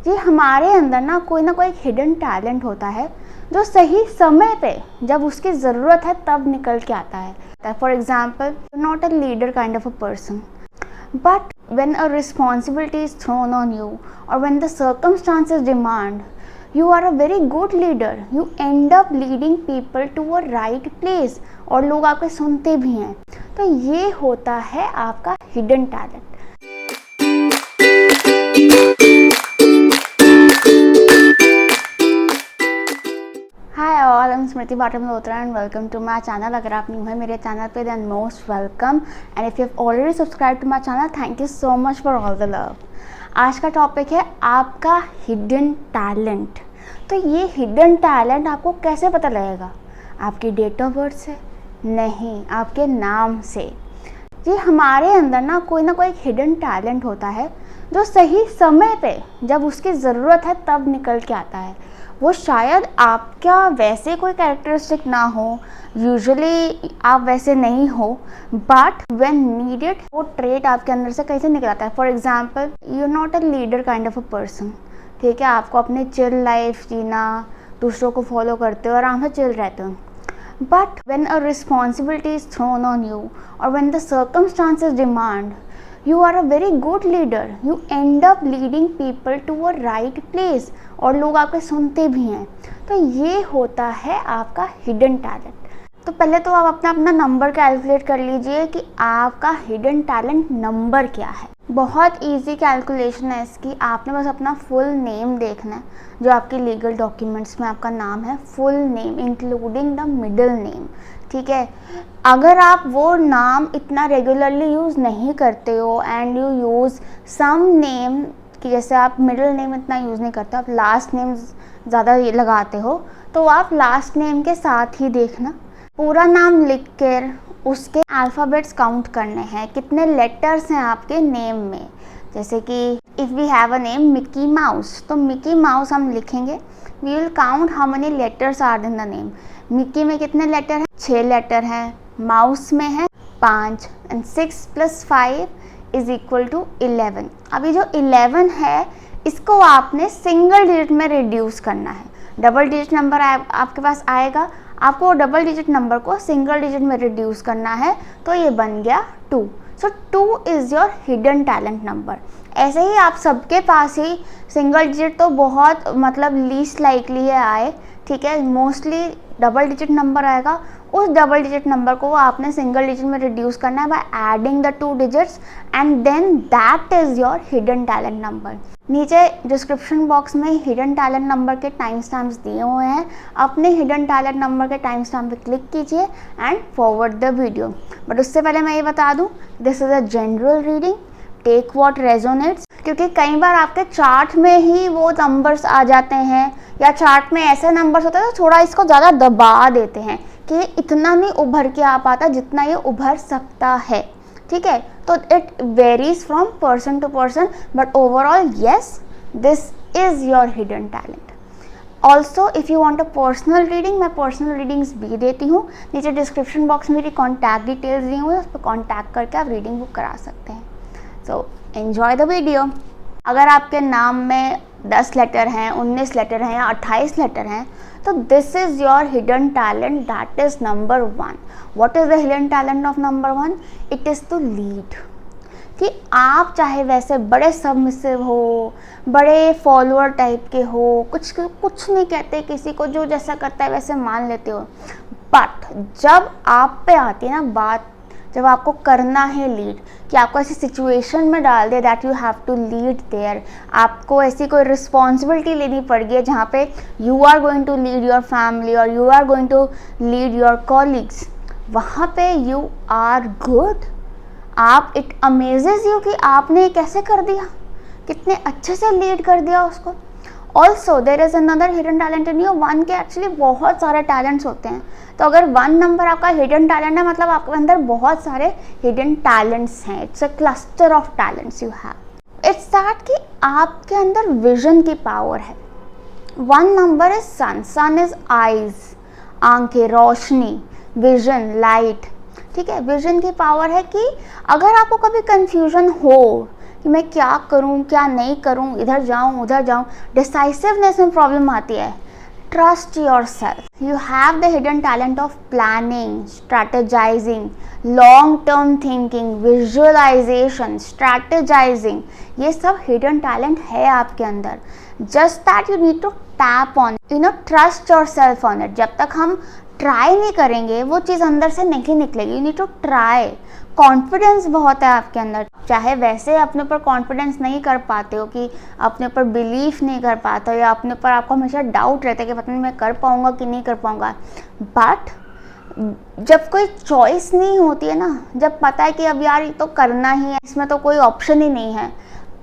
जी हमारे अंदर ना कोई एक हिडन टैलेंट होता है जो सही समय पे जब उसकी ज़रूरत है तब निकल के आता है। For example, not a leader kind of a person, but when a responsibility is thrown on you or when the circumstances demand, you are a very good leader. You end up leading people to a right place और लोग आपके सुनते भी हैं। तो ये होता है आपका hidden talent. Hi all, I am Smriti Bata Malhotra and welcome to my channel. अगर आप न्यू है मेरे चैनल पे then most welcome, and if you have already subscribe to my channel, thank you so much for all the love. आज का topic है आपका hidden talent. तो ये हिडन टैलेंट आपको कैसे पता लगेगा? आपकी डेट ऑफ बर्थ से नहीं, आपके नाम से। जी हमारे अंदर ना कोई एक हिडन टैलेंट होता है जो सही समय पे जब उसकी ज़रूरत है तब निकल के आता है। वो शायद आपका वैसे कोई कैरेक्टरिस्टिक ना हो, यूजुअली आप वैसे नहीं हो, बट व्हेन नीडेड वो ट्रेट आपके अंदर से कहीं से निकल आता है। For example, you are not a leader kind of a person, ठीक है, आपको अपने चिल लाइफ जीना, दूसरों को फॉलो करते हो, आराम से चिल रहते हो। But when a responsibility is thrown on you और when the circumstances demand, you are a very good leader. You end up leading people to a right place और लोग आपके सुनते भी हैं। तो ये होता है आपका हिडन टैलेंट। तो पहले तो आप अपना नंबर कैलकुलेट कर लीजिए कि आपका हिडन टैलेंट नंबर क्या है। बहुत इजी कैलकुलेशन है इसकी। आपने बस अपना फुल नेम देखना है, जो आपके लीगल डॉक्यूमेंट्स में आपका नाम है, full name including the middle name, ठीक है। अगर आप वो नाम इतना रेगुलरली यूज़ नहीं करते हो and you use some name, कि जैसे आप मिडिल नेम इतना यूज़ नहीं करते, आप लास्ट नेम ज़्यादा लगाते हो, तो आप लास्ट नेम के साथ ही देखना। पूरा नाम लिख कर उसके अल्फ़ाबेट्स काउंट करने हैं, कितने लेटर्स हैं आपके नेम में। जैसे कि if we have a name Mickey Mouse, तो मिकी माउस हम लिखेंगे, we will count how many letters are in the name. Mickey में कितने लेटर हैं? 6 लेटर हैं। माउस में है 5, एंड 6 + 5 इज इक्वल टू 11। अभी जो 11 है इसको आपने सिंगल डिजिट में रिड्यूस करना है। डबल डिजिट नंबर आपके पास आएगा, आपको डबल डिजिट नंबर को सिंगल डिजिट में रिड्यूस करना है, तो ये बन गया 2। सो 2 is your hidden talent number. ऐसे ही आप सबके पास ही सिंगल डिजिट तो बहुत लीस्ट लाइकली है आए, ठीक है, मोस्टली डबल डिजिट नंबर आएगा। उस डबल डिजिट नंबर को आपने सिंगल डिजिट में रिड्यूस करना है by adding the 2 digits, and then that is your hidden talent number. नीचे डिस्क्रिप्शन बॉक्स में हिडन टैलेंट नंबर के टाइम स्टैम्प्स दिए हुए हैं। अपने हिडन टैलेंट नंबर के टाइम स्टैम्प पे क्लिक कीजिए and forward the video. But उससे पहले मैं ये बता दूं, this is a general reading, take what resonates, क्योंकि कई बार आपके चार्ट में ही वो नंबर्स आ जाते हैं, या चार्ट में ऐसे नंबर्स होते हैं तो थोड़ा इसको ज़्यादा दबा देते हैं कि इतना नहीं उभर के आ पाता जितना ये उभर सकता है, ठीक है। तो it varies from person to person, but overall yes, this is your hidden talent. Also if you want a personal reading, मैं पर्सनल रीडिंग्स भी देती हूँ। नीचे डिस्क्रिप्शन बॉक्स में मेरी कॉन्टैक्ट डिटेल्स दी हुई है, उस पर कॉन्टैक्ट करके आप रीडिंग बुक करा सकते हैं। So enjoy the video. अगर आपके नाम में 10 लेटर हैं, 19 लेटर हैं या 28 लेटर हैं, तो this is your hidden talent, that is number 1। What is the hidden talent of number 1? It is to lead. कि आप चाहे वैसे बड़े सबमिसिव हो, बड़े फॉलोअर टाइप के हो, कुछ नहीं कहते किसी को, जो जैसा करता है वैसे मान लेते हो, बट जब आप पे आती है ना बात, जब आपको करना है लीड, कि आपको ऐसी सिचुएशन में डाल दे that you have to lead there, आपको ऐसी कोई रिस्पॉन्सिबिलिटी लेनी पड़ गई है जहाँ पे you are going to lead your family और you are going to lead your colleagues, वहाँ पे यू आर गुड। आप, इट अमेजेस यू कि आपने कैसे कर दिया, कितने अच्छे से लीड कर दिया उसको। Also there is another hidden talent in you. 1 के एक्चुअली बहुत सारे टैलेंट्स होते हैं, तो अगर 1 नंबर आपका हिडन टैलेंट है, मतलब आपके अंदर बहुत सारे हिडन टैलेंट्स हैं। It's a cluster of talents you have. It's that कि आपके अंदर विजन की पावर है। 1 number is sun, sun is eyes, आंखें, रोशनी, विजन, लाइट, ठीक है। विजन की पावर है कि अगर आपको कभी कंफ्यूजन हो कि मैं क्या करूं क्या नहीं करूं, इधर जाऊं उधर जाऊं। डिसाइसिवनेस में प्रॉब्लम आती है। Trust yourself. You have the hidden talent of planning, strategising, long term thinking, visualisation, strategising, ये सब हिडन टैलेंट है आपके अंदर। Just that you need to tap on, trust yourself on it. जब तक हम ट्राई नहीं करेंगे वो चीज़ अंदर से नहीं निकलेगी। You need to try. Confidence बहुत है आपके अंदर, चाहे वैसे अपने ऊपर कॉन्फिडेंस नहीं कर पाते हो, कि अपने ऊपर बिलीफ नहीं कर पाते हो, या अपने ऊपर आपको हमेशा डाउट रहता है कि पता नहीं मैं कर पाऊँगा कि नहीं कर पाऊँगा। बट जब कोई चॉइस नहीं होती है ना, जब पता है कि अब यार ये तो करना ही है, इसमें तो कोई ऑप्शन ही नहीं है,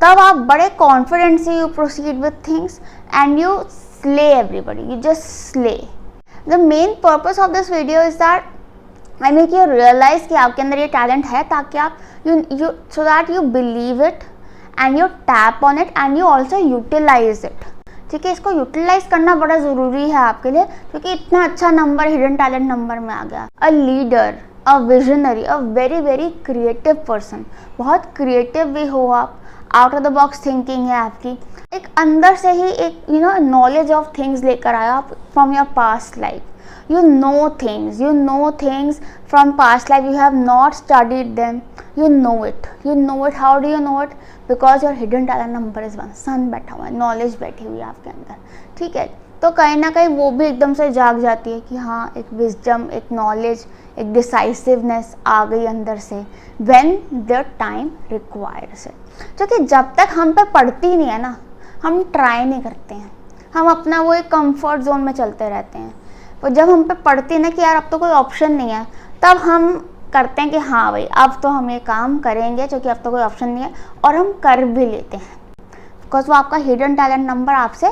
तब आप बड़े कॉन्फिडेंस से you proceed with things and you slay everybody, you just slay. The main purpose of this video is that I make you realise कि आपके अंदर ये टैलेंट है, ताकि आप you so that you believe it and you tap on it and you also utilise it. ठीक है, इसको यूटिलाइज करना बड़ा ज़रूरी है आपके लिए, क्योंकि इतना अच्छा नंबर हिडन टैलेंट नंबर में आ गया। A leader, a visionary, a very very creative person, बहुत क्रिएटिव भी हो आप, out of the box thinking है आपकी, एक अंदर से ही एक नॉलेज ऑफ थिंग्स लेकर आया आप from your past life. You know things from past life, you have not studied them, you know it. How do you know it? Because your hidden talent number is 1, सन बैठा हुआ है, knowledge बैठी हुई है आपके अंदर। ठीक है, तो कहीं ना कहीं वो भी एकदम से जाग जाती है कि हाँ, एक विजडम, एक नॉलेज, एक डिसाइसिवनेस आ गई अंदर से when the time requires it। क्योंकि जब तक हम पे पड़ती नहीं है ना, हम ट्राई नहीं करते हैं, हम अपना वो एक कंफर्ट जोन में चलते रहते हैं। तो जब हम पे पड़ती है ना कि यार अब तो कोई ऑप्शन नहीं है, तब हम करते हैं कि हाँ भाई अब तो हम ये काम करेंगे, क्योंकि अब तो कोई ऑप्शन नहीं है, और हम कर भी लेते हैं। बिकॉज वो आपका हिडन टैलेंट नंबर आपसे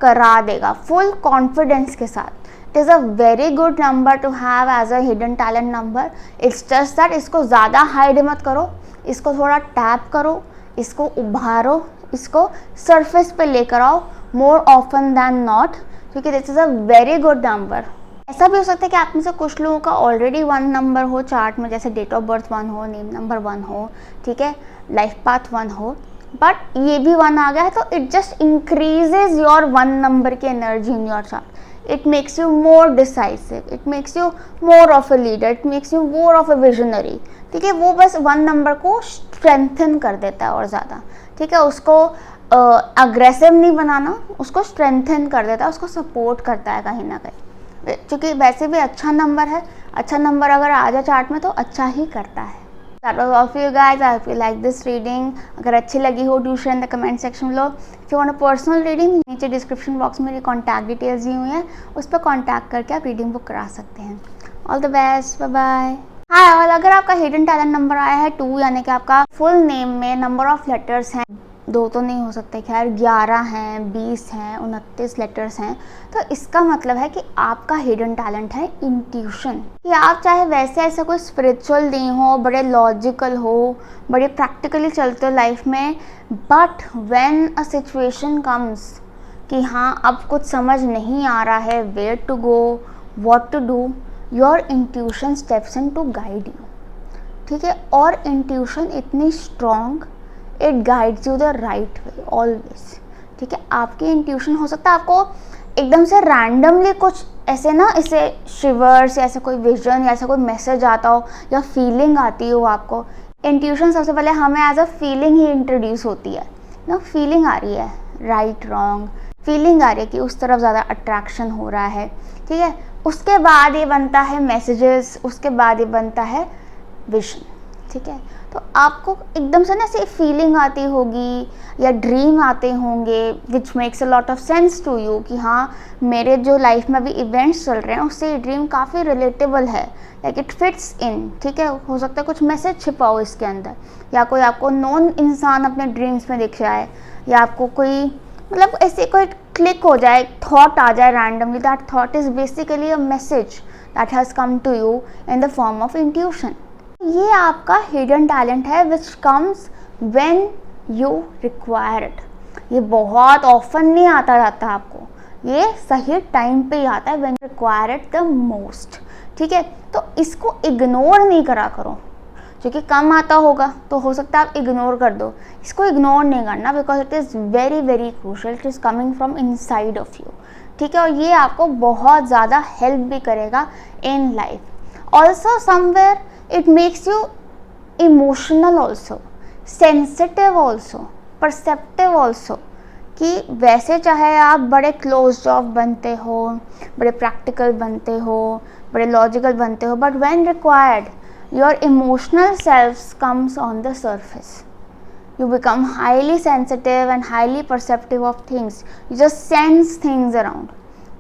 करा देगा फुल कॉन्फिडेंस के साथ। It is a very good number to have as a hidden talent number. It's just that इसको ज़्यादा हाइड मत करो, इसको थोड़ा टैप करो, इसको उभारो, इसको सरफेस पे लेकर आओ मोर ऑफन दैन नॉट, क्योंकि this is a very good number. ऐसा भी हो सकता है कि आप में से कुछ लोगों का ऑलरेडी 1 नंबर हो चार्ट में, जैसे डेट ऑफ बर्थ 1 हो, नेम नंबर 1 हो, ठीक है, लाइफ पाथ 1 हो, बट ये भी 1 आ गया है, तो it just increases your 1 number की energy in your chart. It makes you more decisive, it makes you more of a leader, it makes you more of a visionary. ठीक है, वो बस 1 नंबर को स्ट्रेंथन कर देता है और ज़्यादा। ठीक है, उसको अग्रेसिव नहीं बनाना, उसको स्ट्रेंथन कर देता है, उसको सपोर्ट करता है कहीं ना कहीं, क्योंकि वैसे भी अच्छा नंबर है। अच्छा नंबर अगर आ जाए चार्ट में तो अच्छा ही करता है। That was all for you guys. I hope you like this reading. अगर अच्छी लगी हो do share in the comment section below. If you want a personal reading, नीचे डिस्क्रिप्शन बॉक्स में मेरी कॉन्टैक्ट डिटेल्स दी हुई हैं, उस पर कॉन्टैक्ट करके आप रीडिंग बुक करा सकते हैं। All the best, bye bye. Hi all, अगर आपका हिडन टैलेंट नंबर आया है 2, यानी कि आपका फुल नेम में नंबर ऑफ लेटर्स हैं 2 तो नहीं हो सकते, खैर 11 हैं, 20 हैं, 29 लेटर्स हैं, तो इसका मतलब है कि आपका हिडन टैलेंट है इंट्यूशन। कि आप चाहे वैसे ऐसा कोई स्पिरिचुअल नहीं हो, बड़े लॉजिकल हो, बड़े प्रैक्टिकली चलते हो लाइफ में, but when a situation comes कि हाँ अब कुछ समझ नहीं आ रहा है, where to go, what to do, your intuition steps in to guide you. ठीक है, और इंट्यूशन इतनी strong, it guides you the right way always. ठीक है, आपकी इंट्यूशन हो सकता है आपको एकदम से रैंडमली कुछ ऐसे ना, इसे शिवर्स या ऐसा कोई विजन या ऐसा कोई मैसेज आता हो या फीलिंग आती हो आपको। इंट्यूशन सबसे पहले हमें एज अ फीलिंग ही इंट्रोड्यूस होती है ना, फीलिंग आ रही है, राइट रॉन्ग फीलिंग आ रही है कि उस तरफ ज़्यादा अट्रैक्शन हो रहा है। ठीक है, उसके बाद ये बनता है मैसेजेस, उसके बाद ये बनता है विजन। ठीक है, तो आपको एकदम से ना ऐसी फीलिंग आती होगी या ड्रीम आते होंगे which makes a lot of sense to you कि हाँ मेरे जो लाइफ में अभी इवेंट्स चल रहे हैं उससे ये ड्रीम काफ़ी रिलेटेबल है, लाइक इट फिट्स इन। ठीक है, हो सकता है कुछ मैसेज छिपा हो इसके अंदर, या कोई आपको नॉन इंसान अपने ड्रीम्स में दिख जाए, या आपको कोई मतलब ऐसे कोई क्लिक हो जाए, थॉट आ जाए randomly, that thought is basically a message that has come to you in the form of intuition. ये आपका हिडन टैलेंट है which comes when you require it. ये बहुत ऑफन नहीं आता जाता आपको, ये सही टाइम पे ही आता है when you require it the most. ठीक है, तो इसको इग्नोर नहीं करा करो, जो कि कम आता होगा, तो हो सकता है आप इग्नोर कर दो। इसको इग्नोर नहीं करना, because it is very very crucial, it is coming from inside of you, ठीक है। और ये आपको बहुत ज़्यादा हेल्प भी करेगा in life. Also somewhere it makes you emotional also, sensitive also, perceptive also, कि वैसे चाहे आप बड़े क्लोज ऑफ बनते हो, बड़े प्रैक्टिकल बनते हो, बड़े लॉजिकल बनते हो, but when required your emotional self comes on the surface. You become highly sensitive and highly perceptive of things. You just sense things around.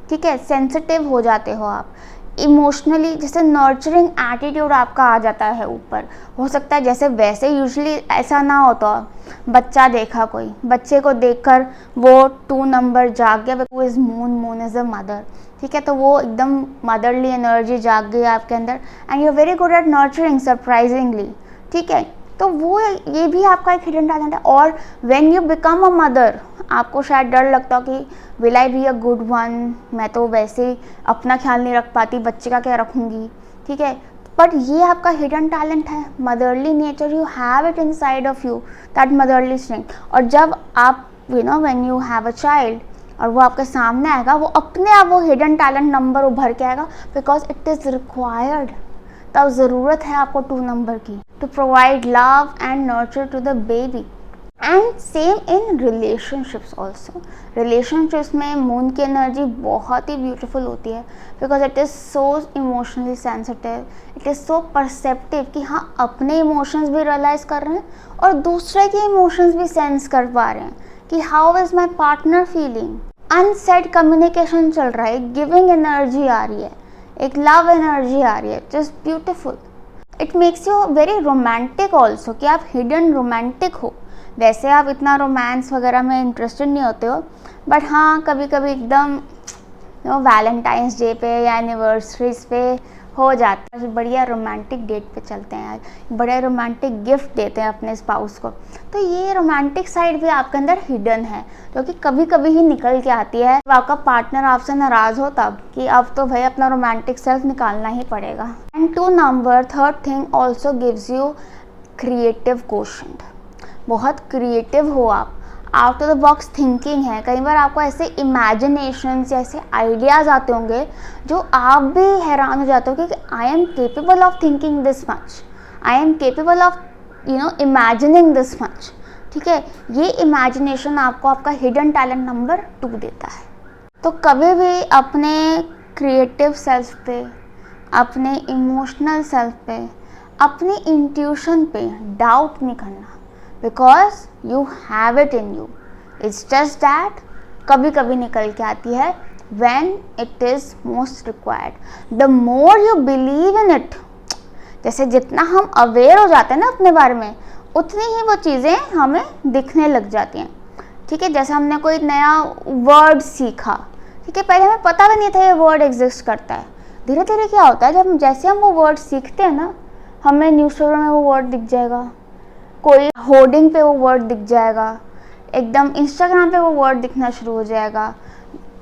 ठीक है, सेंसिटिव हो जाते हो आप इमोशनली, जैसे नर्चरिंग एटीट्यूड आपका आ जाता है ऊपर। हो सकता है जैसे वैसे यूजुअली ऐसा ना हो, तो बच्चा देखा कोई, बच्चे को देखकर वो 2 नंबर जाग गया, वो is moon, moon is a mother, ठीक है। तो वो एकदम मदरली एनर्जी जाग गई आपके अंदर, and you are very good at nurturing surprisingly, ठीक है। तो वो ये भी आपका एक हिडन टैलेंट है। और when you become a mother, आपको शायद डर लगता हो कि will I be a good one, मैं तो वैसे ही अपना ख्याल नहीं रख पाती, बच्चे का क्या रखूँगी, ठीक है। बट ये आपका हिडन टैलेंट है, motherly nature, you have it in side of you, that motherly strength. और जब आप when you have a child और वो आपके सामने आएगा, वो अपने आप वो हिडन टैलेंट नंबर उभर के आएगा, बिकॉज इट इज़ रिक्वायर्ड। तब ज़रूरत है आपको 2 नंबर की, to provide love and nurture to the baby. And same in relationships also. Relationships में मून की एनर्जी बहुत ही ब्यूटीफुल होती है, because it is so emotionally sensitive, it is so perceptive, कि हाँ अपने इमोशंस भी रियलाइज़ कर रहे हैं और दूसरे के इमोशंस भी सेंस कर पा रहे हैं, कि how is my partner feeling. Unsaid communication चल रहा है, गिविंग एनर्जी आ रही है, एक लव एनर्जी आ रही है, just beautiful. It makes you very romantic also, कि आप हिडन रोमांटिक हो। वैसे आप इतना रोमांस वगैरह में इंटरेस्टेड नहीं होते हो, बट हाँ कभी कभी एकदम वैलेंटाइंस डे पे या एनिवर्सरीज पे हो जाता है, बढ़िया रोमांटिक डेट पे चलते हैं यार, बड़े रोमांटिक गिफ्ट देते हैं अपने स्पाउस को। तो ये रोमांटिक साइड भी आपके अंदर हिडन है, जो कि कभी कभी ही निकल के आती है। तो आपका पार्टनर आपसे नाराज़ हो तब, कि अब तो भाई अपना रोमांटिक सेल्फ निकालना ही पड़ेगा। And 2 number, third thing also gives you creative quotient. बहुत क्रिएटिव हो आप, out of the box thinking है। कई बार आपको ऐसे इमेजिनेशंस या ऐसे आइडियाज़ आते होंगे जो आप भी हैरान हो जाते हो कि I am capable of thinking this much, I am capable of imagining this much, ठीक है। ये इमेजिनेशन आपको आपका हिडन टैलेंट नंबर 2 देता है। तो कभी भी अपने क्रिएटिव सेल्फ पे, अपने इमोशनल सेल्फ पे, अपनी इंट्यूशन पे डाउट नहीं करना, because you have it in you. It's just that कभी कभी निकल के आती है when it is most required. The more you believe in it, जैसे जितना हम अवेयर हो जाते हैं ना अपने बारे में, उतनी ही वो चीज़ें हमें दिखने लग जाती हैं, ठीक है। जैसे हमने कोई नया वर्ड सीखा, ठीक है, पहले हमें पता भी नहीं था ये वर्ड एग्जिस्ट करता है। धीरे धीरे क्या होता है, जब जैसे हम वो वर्ड सीखते हैं ना, हमें न्यूज़पेपर में वो वर्ड दिख जाएगा, कोई होर्डिंग पे वो वर्ड दिख जाएगा, एकदम इंस्टाग्राम पे वो वर्ड दिखना शुरू हो जाएगा,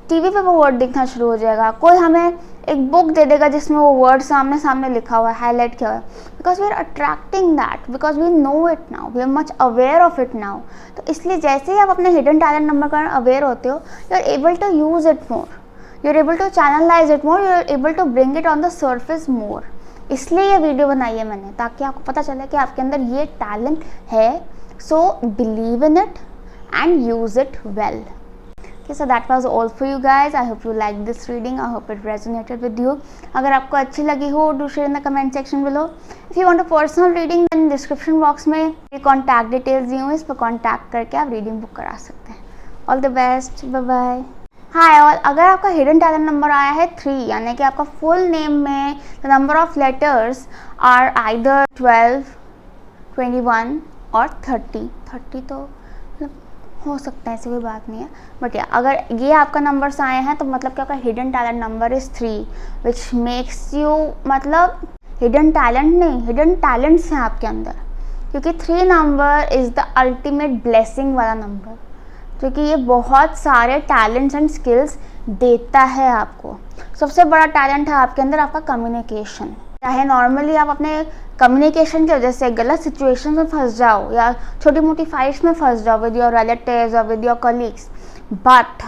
टीवी पे वो वर्ड दिखना शुरू हो जाएगा, कोई हमें एक बुक दे देगा जिसमें वो वर्ड सामने सामने लिखा हुआ है, हाईलाइट किया हुआ है, because we are attracting that, because we know it now, we are much aware of it now. तो इसलिए जैसे ही आप अपने हिडन टैलेंट नंबर का अवेयर होते हो, you are able to use it more, you are able to channelize it more, you are able to bring it on the surface more. इसलिए ये वीडियो बनाई है मैंने, ताकि आपको पता चले कि आपके अंदर ये टैलेंट है। So believe in it and use it well. Okay, so that was all for you guys. I hope you liked this reading. I hope it resonated with you. अगर आपको अच्छी लगी हो, do share in the comment section below. If you want a personal reading, then description box में ये contact details दी हुई, इस पर contact करके आप reading book करा सकते हैं। All the best. Bye bye. Hi all. अगर आपका hidden talent number आया है 3, यानी कि आपका full name में the number of letters are either 12, 21 और 30 तो हो सकता है, ऐसी कोई बात नहीं है, बट या अगर ये आपका नंबर्स आए हैं तो मतलब कि आपका hidden talent number is 3, which makes you, मतलब हिडन टैलेंट नहीं, हिडन टैलेंट्स हैं आपके अंदर, क्योंकि 3 number is the ultimate blessing वाला नंबर, क्योंकि ये बहुत सारे टैलेंट्स एंड स्किल्स देता है आपको। सबसे बड़ा टैलेंट है आपके अंदर आपका कम्युनिकेशन। चाहे नॉर्मली आप अपने कम्युनिकेशन की वजह से गलत सिचुएशन में फंस जाओ या छोटी मोटी फाइट्स में फंस जाओ विद योर रिलेटिव्स और विद योर कलीग्स, बट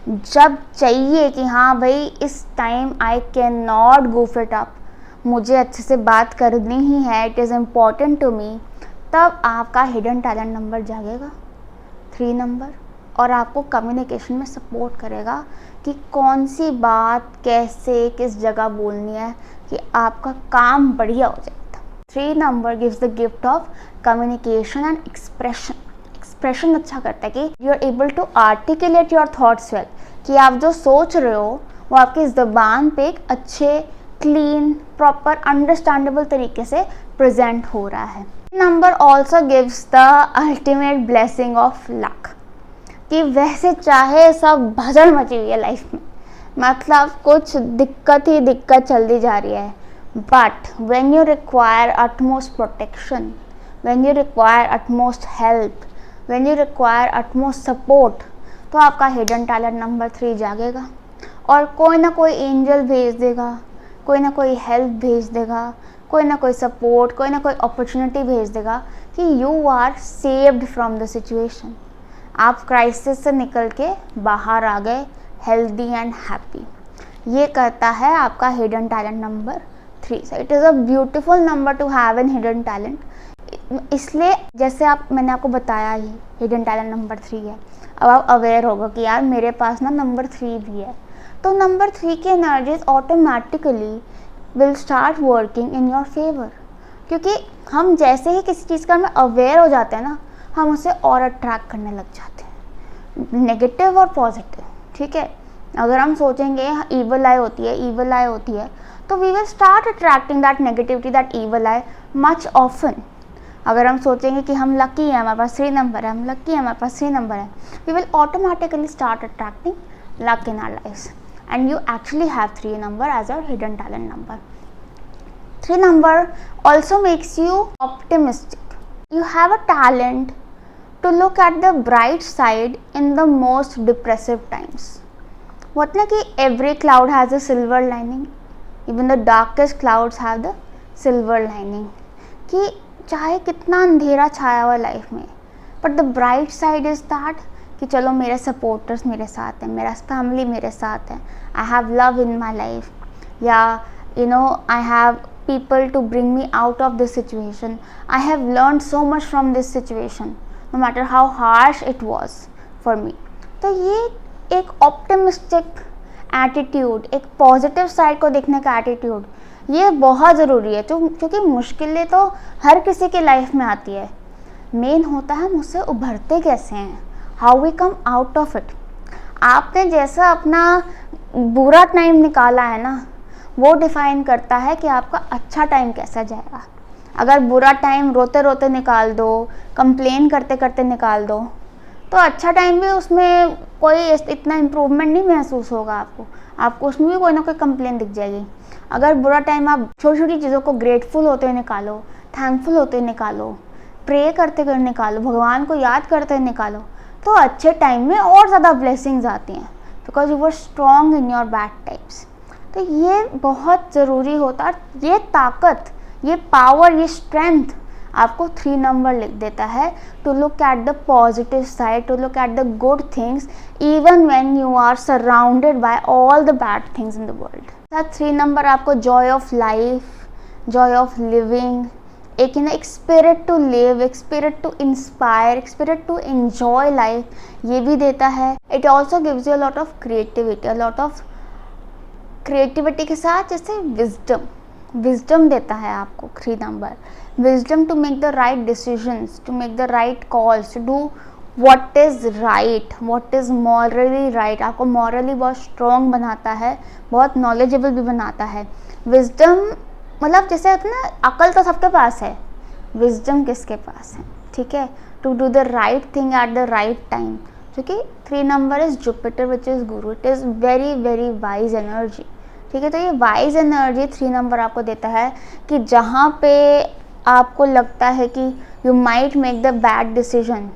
जब चाहिए कि हाँ भाई इस time I can not goof it up, मुझे अच्छे से बात करनी ही है, it is important to me, तब आपका हिडन टैलेंट नंबर जागेगा 3 नंबर, और आपको कम्युनिकेशन में सपोर्ट करेगा कि कौन सी बात कैसे किस जगह बोलनी है कि आपका काम बढ़िया हो जाएगा। 3 number gives the gift of communication and expression अच्छा करता है कि you are able to articulate your thoughts well, कि आप जो सोच रहे हो वो आपकी ज़बान पे एक अच्छे क्लीन प्रॉपर अंडरस्टैंडेबल तरीके से प्रेजेंट हो रहा है। Number also gives the ultimate blessing of luck, कि वैसे चाहे सब भजड़ मची हुई है लाइफ में, मतलब कुछ दिक्कत ही दिक्कत चलती जा रही है, but when you require utmost protection, when you require utmost help, when you require utmost support, तो आपका हिडन टैलेंट नंबर 3 जागेगा और कोई ना कोई एंजल भेज देगा, कोई ना कोई हेल्प भेज देगा, कोई ना कोई सपोर्ट, कोई ना कोई अपॉर्चुनिटी भेज देगा कि you are saved from the situation, आप क्राइसिस से निकल के बाहर आ गए हेल्दी एंड हैप्पी। ये करता है आपका hidden talent number 3। So it is a beautiful number to have an hidden talent. इसलिए जैसे मैंने आपको बताया ही हिडन टैलेंट नंबर 3 है, अब आप अवेयर होगा कि यार मेरे पास ना नंबर 3 भी है, तो नंबर 3 की energies automatically will start working in your favour, क्योंकि हम जैसे ही किसी चीज़ का हमें अवेयर हो जाते हैं ना, हम उसे और अट्रैक्ट करने लग जाते हैं, नेगेटिव और पॉजिटिव। ठीक है, अगर हम सोचेंगे ईवल आई होती है, ईवल आई होती है, तो we will start attracting that negativity, that evil eye much often. अगर हम सोचेंगे कि हम लकी हैं, हमारे पास 3 नंबर है, हम लकी हैं, हमारे पास 3 नंबर है, we will automatically start attracting luck in our lifes, and you actually have 3 number as your hidden talent number. 3 number also makes you optimistic. You have a talent to look at the bright side in the most depressive times. What na कि every cloud has a silver lining, even the darkest clouds have the silver lining, कि चाहे कितना अंधेरा छाया हुआ life में, but the bright side is that कि चलो मेरे सपोर्टर्स मेरे साथ हैं, मेरा फैमिली मेरे साथ है, I have love in my life, या you know I have people to bring me out of this situation, I have learn so much from this situation no matter how harsh it was for me. तो ये एक optimistic attitude, एक positive side को देखने का attitude, ये बहुत ज़रूरी है, क्योंकि मुश्किलें तो हर किसी की लाइफ में आती है, मेन होता है हम उससे उभरते कैसे हैं, how we come out of it. आपने जैसा अपना बुरा टाइम निकाला है ना, वो डिफाइन करता है कि आपका अच्छा टाइम कैसा जाएगा। अगर बुरा टाइम रोते रोते निकाल दो, कंप्लेन करते करते निकाल दो, तो अच्छा टाइम भी उसमें कोई इतना इम्प्रूवमेंट नहीं महसूस होगा आपको उसमें भी कोई ना कोई कंप्लेन दिख जाएगी। अगर बुरा टाइम आप छोटी छोटी चीज़ों को ग्रेटफुल होते हुए निकालो, थैंकफुल होते हुए निकालो, प्रे करते हुए निकालो, भगवान को याद करते हुए निकालो, तो अच्छे टाइम में और ज़्यादा ब्लेसिंग्स आती हैं, because you were strong in your bad times. तो ये बहुत ज़रूरी होता है, ये ताकत, ये पावर, ये स्ट्रेंथ आपको 3 नंबर लिख देता है to look at the positive side, to look at the good things even when you are surrounded by all the bad things in the world. 3 number आपको joy of life, joy of living, एक spirit to live, एक spirit to inspire, एक spirit to enjoy life, ये भी देता है। It also gives you a lot of creativity, a lot of creativity के साथ जैसे विजडम देता है आपको 3 number, wisdom to make the right decisions, to make the right calls, to do what is right, what is morally right. आपको morally बहुत strong बनाता है, बहुत नॉलेजेबल भी बनाता है। विजडम मतलब जैसे होता है ना, अकल तो सबके पास है, विजडम किसके पास है, ठीक है, to do the right thing at the right time, क्योंकि 3 number is Jupiter which is Guru, it is very very wise energy. ठीक है, तो ये वाइज एनर्जी 3 नंबर आपको देता है कि जहाँ पे आपको लगता है कि you might make the bad decision,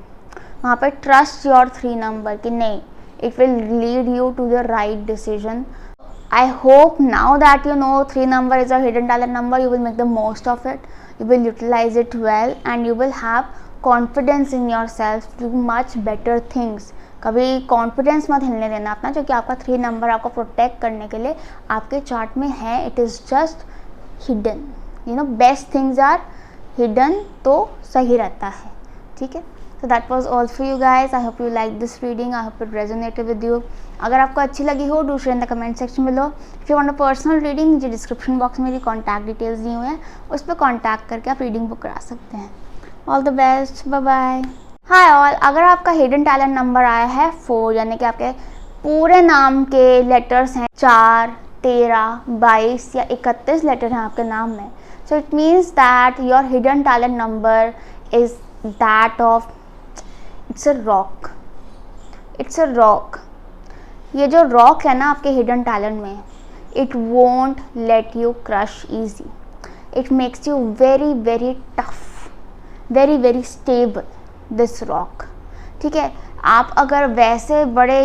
वहाँ पे ट्रस्ट योर 3 नंबर कि नहीं, it will lead you to the right decision. I hope now that you know 3 number is a hidden talent number, you will make the most of it, you will utilize it well, and you will have confidence in yourself to do much better things. कभी confidence मत हिलने देना अपना, क्योंकि आपका 3 number आपको protect करने के लिए आपके चार्ट में है. It is just hidden, you know, best things are hidden, तो सही रहता है. ठीक है. So that was all for you guys. I hope you liked this reading. I hope it resonated with you. अगर आपको अच्छी लगी हो, do share in the comment section below. If you want a personal reading, नीचे description box में मेरी contact details दी हुई हैं, उस पर कॉन्टैक्ट करके आप रीडिंग बुक करा सकते हैं. All the best, bye bye. Hi all. अगर आपका हिडन टैलेंट नंबर आया है 4, यानी कि आपके पूरे नाम के लेटर्स हैं 4, 13, 22 या 31 लेटर हैं आपके नाम में, so it means that your hidden talent number is that of it's a rock. It's a rock. ये जो रॉक है ना आपके हिडन टैलेंट में, it won't let you crush easy. It makes you very very tough, very very stable, this rock. ठीक है. आप अगर वैसे बड़े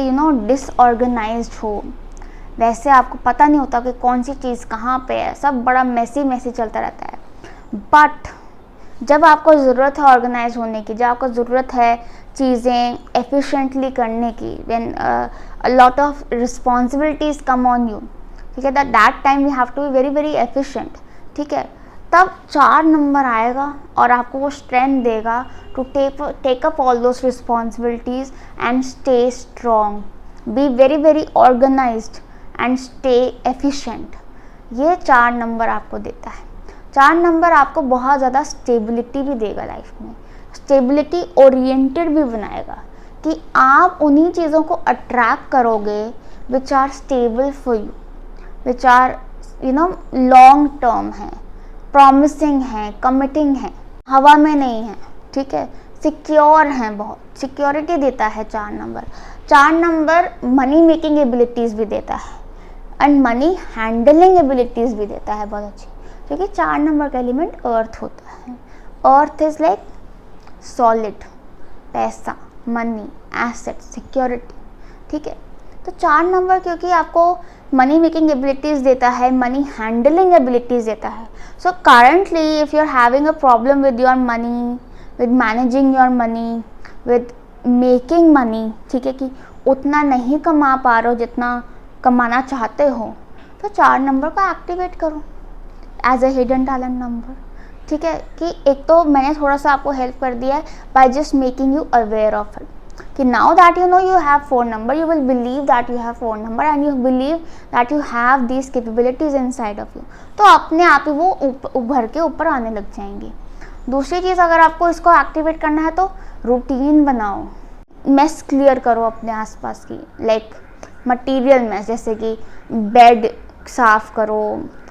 डिसऑर्गेनाइज्ड हो, वैसे आपको पता नहीं होता कि कौन सी चीज़ कहाँ पे है, सब बड़ा मैसी चलता रहता है, बट जब आपको ज़रूरत है ऑर्गेनाइज होने की, जब आपको ज़रूरत है चीज़ें एफिशिएंटली करने की, when a lot of responsibilities come on you, ठीक है, that time you have to be very very efficient. ठीक है. तब 4 नंबर आएगा और आपको वो स्ट्रेंथ देगा to take up all those responsibilities and stay strong, be very very organised and stay efficient. ये 4 नंबर आपको देता है. 4 नंबर आपको बहुत ज़्यादा स्टेबिलिटी भी देगा लाइफ में, स्टेबिलिटी ओरिएंटेड भी बनाएगा कि आप उन्हीं चीज़ों को अट्रैक्ट करोगे which are stable for you, which are long term है, प्रॉमिसिंग है, कमिटिंग है, हवा में नहीं है. ठीक है. सिक्योर हैं, बहुत सिक्योरिटी देता है 4 number. 4 number money making abilities भी देता है एंड मनी हैंडलिंग एबिलिटीज़ भी देता है बहुत अच्छी, क्योंकि 4 नंबर का एलिमेंट अर्थ होता है. अर्थ इज़ लाइक सॉलिड, पैसा, मनी, एसेट, सिक्योरिटी. ठीक है. तो 4 नंबर क्योंकि आपको मनी मेकिंग एबिलिटीज़ देता है, मनी हैंडलिंग एबिलिटीज़ देता है. So currently if you are having a problem with your money, with managing your money, with making money, ठीक है, कि उतना नहीं कमा पा रहे हो जितना कमाना चाहते हो, तो 4 नंबर को एक्टिवेट करो as a hidden talent number. ठीक है. कि एक तो मैंने थोड़ा सा आपको हेल्प कर दिया है by just making you aware of it, कि now that you know you have 4 number, you will believe that you have 4 number and you believe that you have these capabilities inside of you. तो अपने आप ही वो उभर के ऊपर आने लग जाएंगी. दूसरी चीज़, अगर आपको इसको एक्टिवेट करना है तो रूटीन बनाओ, मेस क्लियर करो अपने आसपास की, लाइक मटीरियल मेस, जैसे कि बेड साफ़ करो,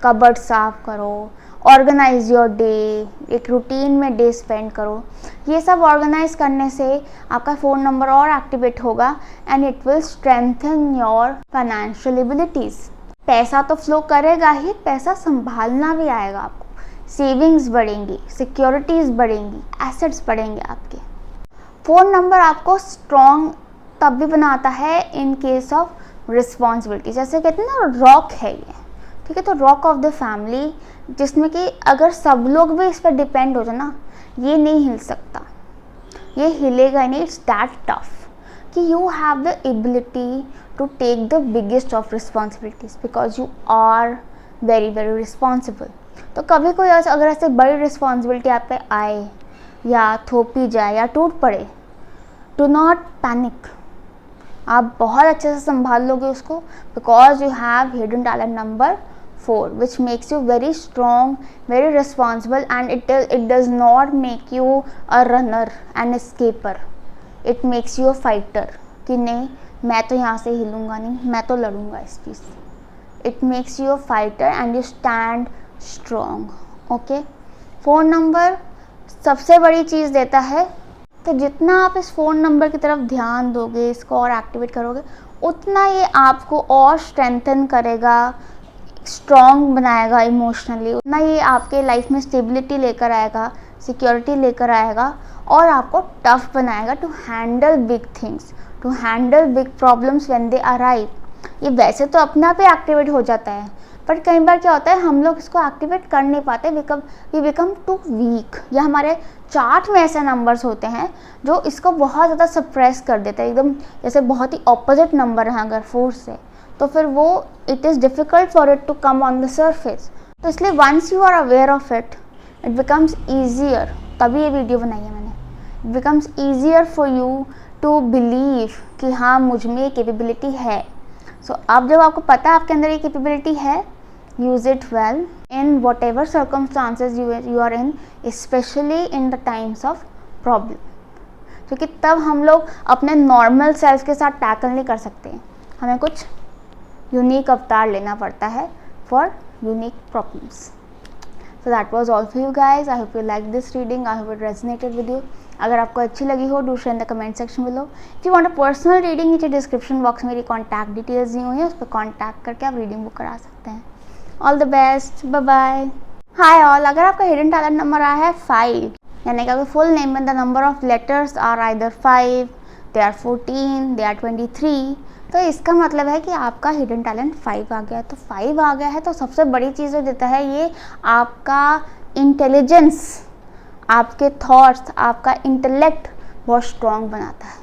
कबर्ड साफ़ करो, ऑर्गेनाइज योर डे, एक रूटीन में डे स्पेंड करो. ये सब ऑर्गेनाइज करने से आपका 4 नंबर और एक्टिवेट होगा and it will strengthen your financial abilities. पैसा तो फ्लो करेगा ही, पैसा संभालना भी आएगा आपको, सेविंग्स बढ़ेंगी, सिक्योरिटीज़ बढ़ेंगी, एसेट्स बढ़ेंगे आपके. 4 नंबर आपको स्ट्रॉन्ग तब भी बनाता है इन केस ऑफ रिस्पॉन्सिबिलिटी. जैसे कहते हैं ना, रॉक है ये. ठीक है. तो रॉक ऑफ द फैमिली, जिसमें कि अगर सब लोग भी इस पर डिपेंड हो जाए ना, ये नहीं हिल सकता, ये हिलेगा नहीं. इट्स दैट टफ कि you have the ability to take the biggest of responsibilities because you are very very responsible. तो कभी कोई अगर ऐसे बड़ी रिस्पॉन्सिबिलिटी आप पे आए या थोपी जाए या टूट पड़े, डू नॉट पैनिक. आप बहुत अच्छे से संभाल लोगे उसको, because you have hidden talent number 4, which makes you very strong, very responsible, and it does not make you a runner and escaper. It makes you a fighter. कि नहीं, मैं तो यहाँ से हिलूँगा नहीं, मैं तो लड़ूँगा इस चीज़ से. It makes you a fighter and you stand strong. Okay? 4 number सबसे बड़ी चीज़ देता है. तो जितना आप इस 4 नंबर की तरफ ध्यान दोगे, इसको और एक्टिवेट करोगे, उतना ये आपको और स्ट्रेंथन करेगा, स्ट्रॉन्ग बनाएगा इमोशनली, उतना ये आपके लाइफ में स्टेबिलिटी लेकर आएगा, सिक्योरिटी लेकर आएगा और आपको टफ बनाएगा to handle big things, to handle big problems when they arrive. ये वैसे तो अपने आप ही एक्टिवेट हो जाता है, बट कई बार क्या होता है हम लोग इसको एक्टिवेट कर नहीं पाते, वी बिकम टू वीक, या हमारे चार्ट में ऐसे नंबर्स होते हैं जो इसको बहुत ज़्यादा सप्रेस कर देते हैं, एकदम जैसे बहुत ही ऑपोजिट नंबर है अगर 4 से, तो फिर वो it is difficult for it to come on the surface. तो इसलिए once you are aware of it, it becomes easier, तभी ये वीडियो बनाई है मैंने, it becomes easier for you to believe कि हाँ मुझ में ये कैपेबिलिटी है। सो अब जब आपको पता है आपके अंदर ये कैपेबिलिटी है, use it well in whatever circumstances you are in, especially in the times of problem, क्योंकि तब हम लोग अपने नॉर्मल सेल्फ के साथ टैकल नहीं कर सकते, हमें कुछ यूनिक अवतार लेना पड़ता है for unique problems. So that was all for you guys, I hope you like this reading, I hope it resonated with you. अगर आपको अच्छी लगी हो, do share in the comment section below. If you want a personal reading, नीचे description box में मेरी contact details दी हुई है, उस पर कॉन्टैक्ट करके आप रीडिंग बुक करा सकते हैं। All the best, bye bye. Hi all, अगर आपका हिडन टैलेंट नंबर आया है 5, यानी कि फुल नेम में the number of letters are either 5, they are 14, they are 23, तो इसका मतलब है कि आपका हिडन टैलेंट 5 आ गया है। तो 5 आ गया है तो सबसे बड़ी चीज़ जो देता है ये आपका इंटेलिजेंस, आपके थॉट्स, आपका इंटेलेक्ट बहुत स्ट्रॉन्ग बनाता है।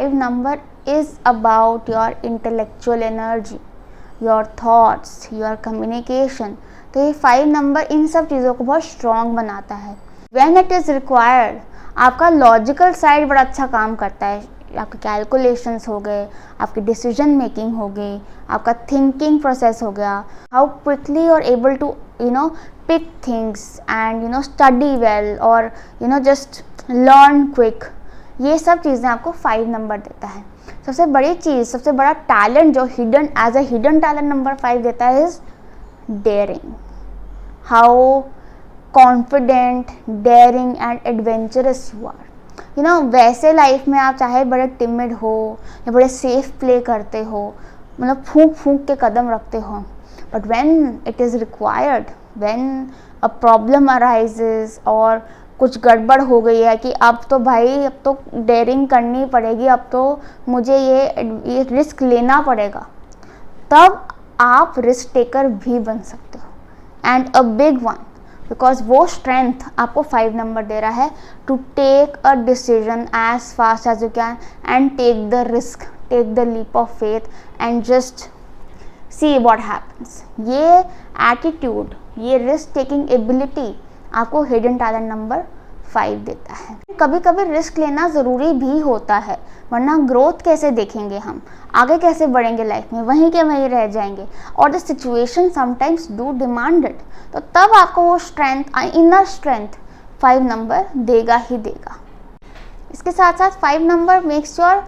5 number is about your intellectual energy, your thoughts, your communication. तो ये 5 नंबर इन सब चीज़ों को बहुत स्ट्रॉन्ग बनाता है। व्हेन इट इज़ रिक्वायर्ड, आपका लॉजिकल साइड बड़ा अच्छा काम करता है, आपके कैलकुलेशंस हो गए, आपकी डिसीजन मेकिंग हो गई, आपका थिंकिंग प्रोसेस हो गया, how quickly you are able to pick things and study well और जस्ट लर्न क्विक, ये सब चीज़ें आपको 5 नंबर देता है। सबसे बड़ी चीज़, सबसे बड़ा टैलेंट जो hidden as a hidden talent number 5 देता है is daring, how confident, daring and adventurous you are. वैसे लाइफ में आप चाहे बड़े टिमिड हो या बड़े सेफ प्ले करते हो, मतलब फूंक फूंक के कदम रखते हो, but when it is required, when a problem arises और कुछ गड़बड़ हो गई है कि अब तो भाई अब तो डेयरिंग करनी पड़ेगी, अब तो मुझे ये रिस्क लेना पड़ेगा, तब आप रिस्क टेकर भी बन सकते हो, and a big one, because वो स्ट्रेंथ आपको 5 नंबर दे रहा है to take a decision as fast as you can and take the risk, take the leap of faith and just see what happens. ये एटीट्यूड, ये risk taking ability आपको hidden talent number 5 देता है। कभी कभी रिस्क लेना ज़रूरी भी होता है, वरना ग्रोथ कैसे देखेंगे, हम आगे कैसे बढ़ेंगे लाइफ में, वहीं के वहीं रह जाएंगे, और the situation sometimes do demand it. तो तब आपको वो स्ट्रेंथ, इनर स्ट्रेंथ 5 नंबर देगा ही देगा। इसके साथ साथ 5 number makes your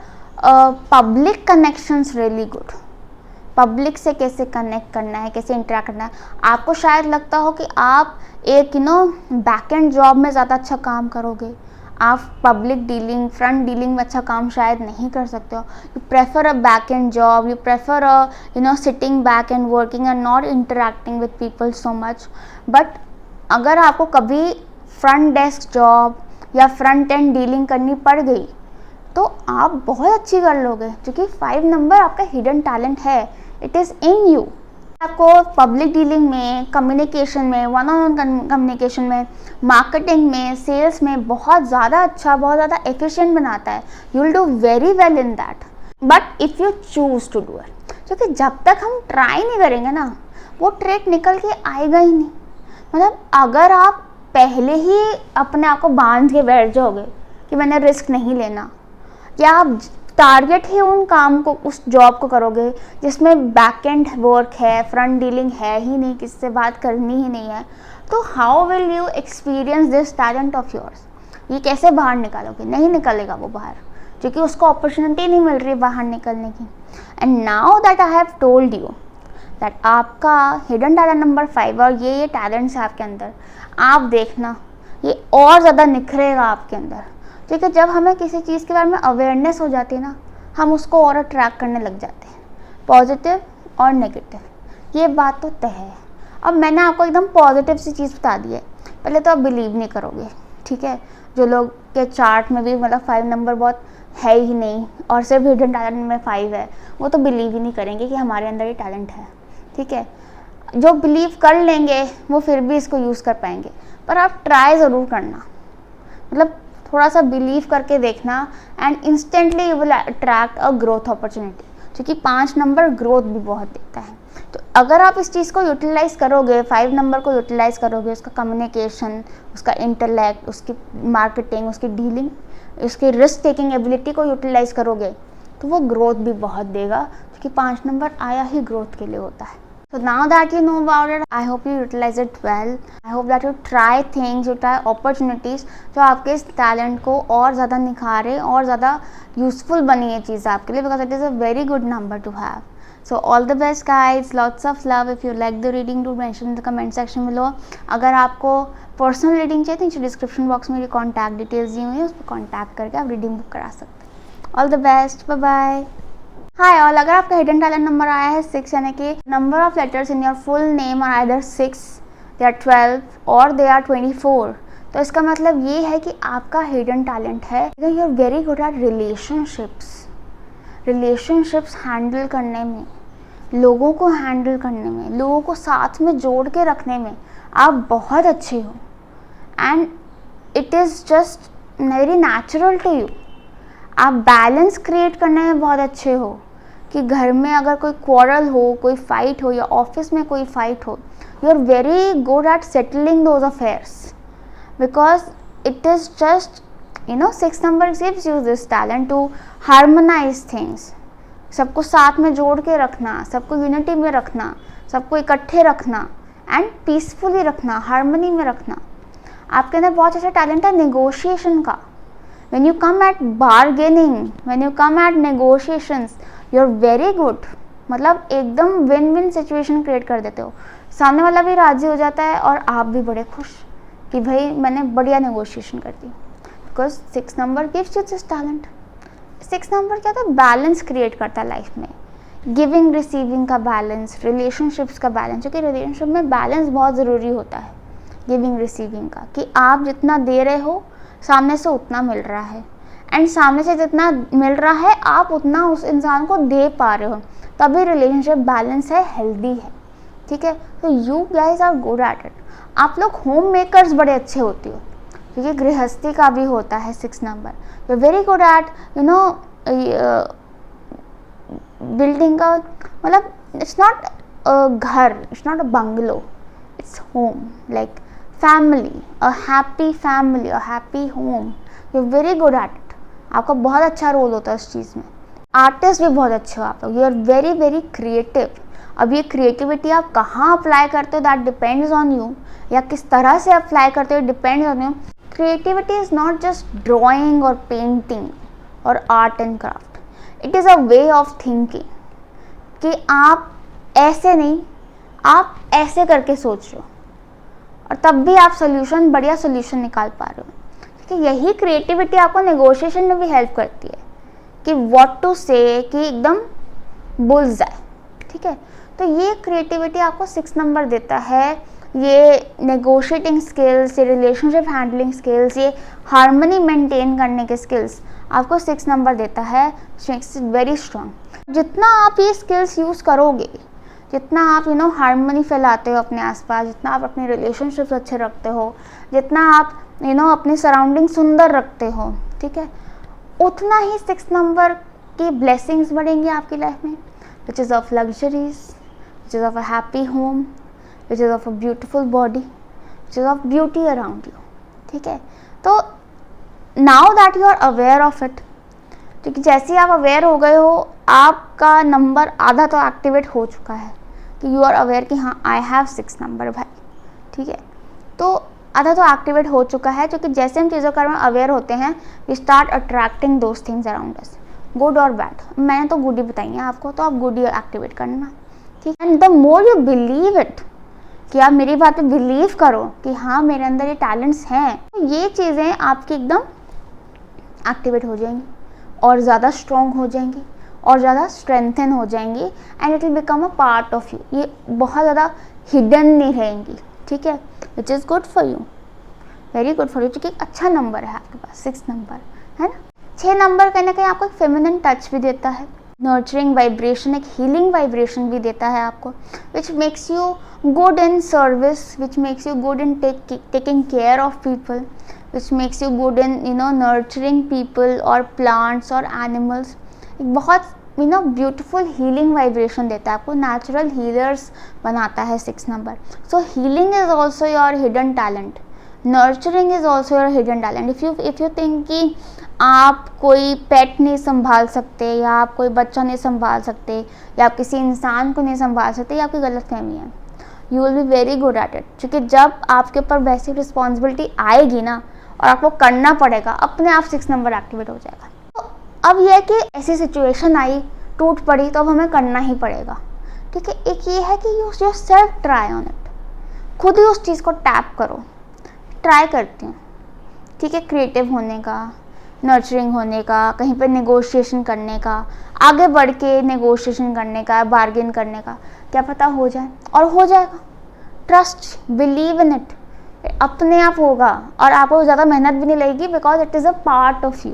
public connections really good. Public से कैसे कनेक्ट करना है, कैसे इंटरेक्ट करना है। आपको शायद लगता हो कि आप एक बैक एंड जॉब में ज़्यादा अच्छा काम करोगे, आप पब्लिक डीलिंग, फ्रंट डीलिंग में अच्छा काम शायद नहीं कर सकते हो। You prefer a back and job, you prefer a sitting back and working and not interacting with people so much. But अगर आपको कभी फ्रंट डेस्क जॉब या फ्रंट एंड डीलिंग करनी पड़ गई तो आप बहुत अच्छी कर लोगे, क्योंकि 5 नंबर आपका हिडन टैलेंट है, इट इज़ इन यू। आपको पब्लिक डीलिंग में, कम्युनिकेशन में, वन ऑन वन कम्युनिकेशन में, मार्केटिंग में, सेल्स में बहुत ज़्यादा अच्छा, बहुत ज़्यादा एफिशिएंट बनाता है। You will do very well in that, but if you choose to do it, क्योंकि जब तक हम ट्राई नहीं करेंगे ना, वो ट्रेक निकल के आएगा ही नहीं। मतलब अगर आप पहले ही अपने आप को बांध के बैठ जाओगे कि मैंने रिस्क नहीं लेना, या आप टारगेट ही उन काम को, उस जॉब को करोगे जिसमें बैक एंड वर्क है, फ्रंट डीलिंग है ही नहीं, किसी से बात करनी ही नहीं है, तो how will you experience this talent of yours. ये कैसे बाहर निकालोगे? नहीं निकलेगा वो बाहर, क्योंकि उसको अपॉर्चुनिटी नहीं मिल रही बाहर निकलने की। And now that I have told you that आपका हिडन टैलेंट नंबर 5 और ये टैलेंट्स है आपके अंदर, आप देखना ये और ज़्यादा निखरेगा आपके अंदर, क्योंकि जब हमें किसी चीज़ के बारे में अवेयरनेस हो जाती है ना, हम उसको और अट्रैक्ट करने लग जाते हैं, पॉजिटिव और नेगेटिव। ये बात तो तय है। अब मैंने आपको एकदम पॉजिटिव सी चीज़ बता दी है, पहले तो आप बिलीव नहीं करोगे, ठीक है। जो लोग के चार्ट में भी मतलब 5 नंबर बहुत है ही नहीं और सिर्फ हिडन टैलेंट में 5 है, वो तो बिलीव ही नहीं करेंगे कि हमारे अंदर ये टैलेंट है। ठीक है, जो बिलीव कर लेंगे वो फिर भी इसको यूज़ कर पाएंगे, पर आप ट्राई ज़रूर करना, मतलब थोड़ा सा बिलीव करके देखना and instantly you will attract a growth opportunity, क्योंकि 5 नंबर ग्रोथ भी बहुत देता है। तो अगर आप इस चीज़ को यूटिलाइज़ करोगे, 5 नंबर को यूटिलाइज़ करोगे, उसका कम्युनिकेशन, उसका इंटेलेक्ट, उसकी मार्केटिंग, उसकी डीलिंग, उसकी रिस्क टेकिंग एबिलिटी को यूटिलाइज़ करोगे, तो वो ग्रोथ भी बहुत देगा, क्योंकि 5 नंबर आया ही ग्रोथ के लिए होता है। So now that you know about it, I hope you utilize it well. I hope that you try things, you try opportunities जो आपके इस टैलेंट को और ज़्यादा निखारे और ज़्यादा यूज़फुल बनी ये चीज़ आपके लिए, because it is a very good number to have. So all the best guys, lots of love. If you like the reading, do mention in the comment section below. अगर आपको पर्सनल रीडिंग चाहिए तो नीचे description box में मेरी contact details दी हुई है, उस पर कॉन्टैक्ट करके आप रीडिंग बुक करा सकते हैं। All the best, bye bye. Hi all, अगर आपका हिडन टैलेंट नंबर आया है 6, यानी कि number of letters in your full name are either 6, they are 12 और दे आर 24, तो इसका मतलब ये है कि आपका हिडन टैलेंट है, you are very good at relationships handle करने में, लोगों को हैंडल करने में, लोगों को साथ में जोड़ के रखने में आप बहुत अच्छे हो and it is just very natural to you. आप बैलेंस क्रिएट करने में बहुत अच्छे हो, कि घर में अगर कोई क्वारल हो, कोई फाइट हो या ऑफिस में कोई फाइट हो, you are very good at settling those affairs, because it is just 6 number gives you this talent to harmonise things, सबको साथ में जोड़ के रखना, सबको यूनिटी में रखना, सबको इकट्ठे रखना एंड पीसफुली रखना, हार्मनी में रखना। आपके अंदर बहुत अच्छा टैलेंट है नेगोशिएशन का। When you come at bargaining, when you come at negotiations, you are very good. मतलब एकदम विन विन सिचुएशन क्रिएट कर देते हो, सामने वाला भी राजी हो जाता है और आप भी बड़े खुश कि भाई मैंने बढ़िया नेगोशिएशन कर दी, because 6 number gives you this talent. 6 number क्या होता है, बैलेंस क्रिएट करता है लाइफ में, गिविंग रिसीविंग का बैलेंस, रिलेशनशिप्स का बैलेंस, क्योंकि रिलेशनशिप में बैलेंस बहुत ज़रूरी होता है, गिविंग रिसीविंग का, कि आप जितना दे रहे हो सामने से उतना मिल रहा है, एंड सामने से जितना मिल रहा है आप उतना उस इंसान को दे पा रहे हो, तभी रिलेशनशिप बैलेंस है, हेल्दी है। ठीक है, तो you guys are good at it. आप लोग होम मेकर्स बड़े अच्छे होते हो, क्योंकि गृहस्थी का भी होता है 6 number. You are very good at building का, मतलब इट्स नॉट घर, it's not a bungalow, it's home, like family, a happy family, a happy home. You're very good at it. आपका बहुत अच्छा रोल होता है उस चीज़ में। आर्टिस्ट भी बहुत अच्छे हो आप लोग, you are very very creative. अब ये क्रिएटिविटी आप कहाँ अप्लाई करते हो, दैट डिपेंड्स ऑन यू, या किस तरह से अप्लाई करते हो, depends on you. Creativity is not just drawing और पेंटिंग और art and craft, it is a way of thinking, कि आप ऐसे नहीं, आप ऐसे करके सोच रहे हो और तब भी आप सोल्यूशन, बढ़िया सोल्यूशन निकाल पा रहे हो। ठीक है, यही क्रिएटिविटी आपको नेगोशिएशन में भी हेल्प करती है, कि व्हाट टू से, कि एकदम बुल्स जाए। ठीक है, तो ये क्रिएटिविटी आपको 6 नंबर देता है, ये नेगोशिएटिंग स्किल्स, ये रिलेशनशिप हैंडलिंग स्किल्स, ये हार्मनी मेंटेन करने के स्किल्स आपको 6 नंबर देता है, मेक्स इट वेरी स्ट्रांग। जितना आप ये स्किल्स यूज़ करोगे, जितना आप हार्मनी फैलाते हो अपने आसपास, जितना आप अपने रिलेशनशिप्स अच्छे रखते हो, जितना आप अपनी सराउंडिंग सुंदर रखते हो, ठीक है, उतना ही 6 नंबर की ब्लेसिंग्स बढ़ेंगी आपकी लाइफ में, which is of luxuries, which is of a happy home, which is of a beautiful body, which is of beauty around you. ठीक है, तो now that you are aware of it, क्योंकि जैसे ही आप अवेयर हो गए हो, आपका नंबर आधा तो एक्टिवेट हो चुका है, कि यू आर अवेयर कि हाँ आई हैव 6 नंबर भाई। ठीक है, तो आधा तो एक्टिवेट हो चुका है, क्योंकि जैसे हम चीज़ों के बारे में अवेयर होते हैं, we start attracting those things around us, good और बैड। मैंने तो गुड ही बताई है आपको, तो आप गुड ही एक्टिवेट करना। ठीक है, and the more you believe it, कि आप मेरी बात पे बिलीव करो कि हाँ मेरे अंदर ये टैलेंट्स हैं, तो ये चीज़ें आपकी एकदम एक्टिवेट हो जाएंगी और ज़्यादा स्ट्रॉन्ग हो जाएंगी और ज़्यादा स्ट्रेंथन हो जाएंगी, and it will become a part of you. ये बहुत ज़्यादा हिडन नहीं रहेंगी। ठीक है, which is good for you, very good for you, क्योंकि अच्छा नंबर है आपके पास 6 नंबर, है ना। 6 नंबर कहीं ना कहीं आपको एक फेमिनिन टच भी देता है, नर्चरिंग वाइब्रेशन, एक हीलिंग वाइब्रेशन भी देता है आपको, which makes you good in service, which makes you good in taking care of people, which makes you good in nurturing people और प्लांट्स और एनिमल्स। एक बहुत ब्यूटीफुल हीलिंग वाइब्रेशन देता है आपको, नेचुरल हीलर्स बनाता है 6 number. So healing is also your hidden talent, nurturing is also your hidden talent. If you think कि आप कोई पेट नहीं संभाल सकते, या आप कोई बच्चा नहीं संभाल सकते, या आप किसी इंसान को नहीं संभाल सकते, ये आपकी गलतफहमी है। You will B very good at it, क्योंकि जब आपके ऊपर वैसी रिस्पॉन्सिबिलिटी आएगी ना और आपको करना पड़ेगा, अपने आप 6 नंबर एक्टिवेट हो जाएगा। अब यह है कि ऐसी सिचुएशन आई, टूट पड़ी, तो अब हमें करना ही पड़ेगा, ठीक है। एक ये है कि use your self, try on it, खुद ही उस चीज़ को टैप करो। ट्राई करती हूँ, ठीक है, क्रिएटिव होने का, नर्चरिंग होने का, कहीं पर नेगोशिएशन करने का, आगे बढ़ के नेगोशिएशन करने का, बार्गेन करने का, क्या पता हो जाए, और हो जाएगा। ट्रस्ट, बिलीव इन इट, अपने आप होगा और आपको ज़्यादा मेहनत भी नहीं लगेगी, because it is a part of you.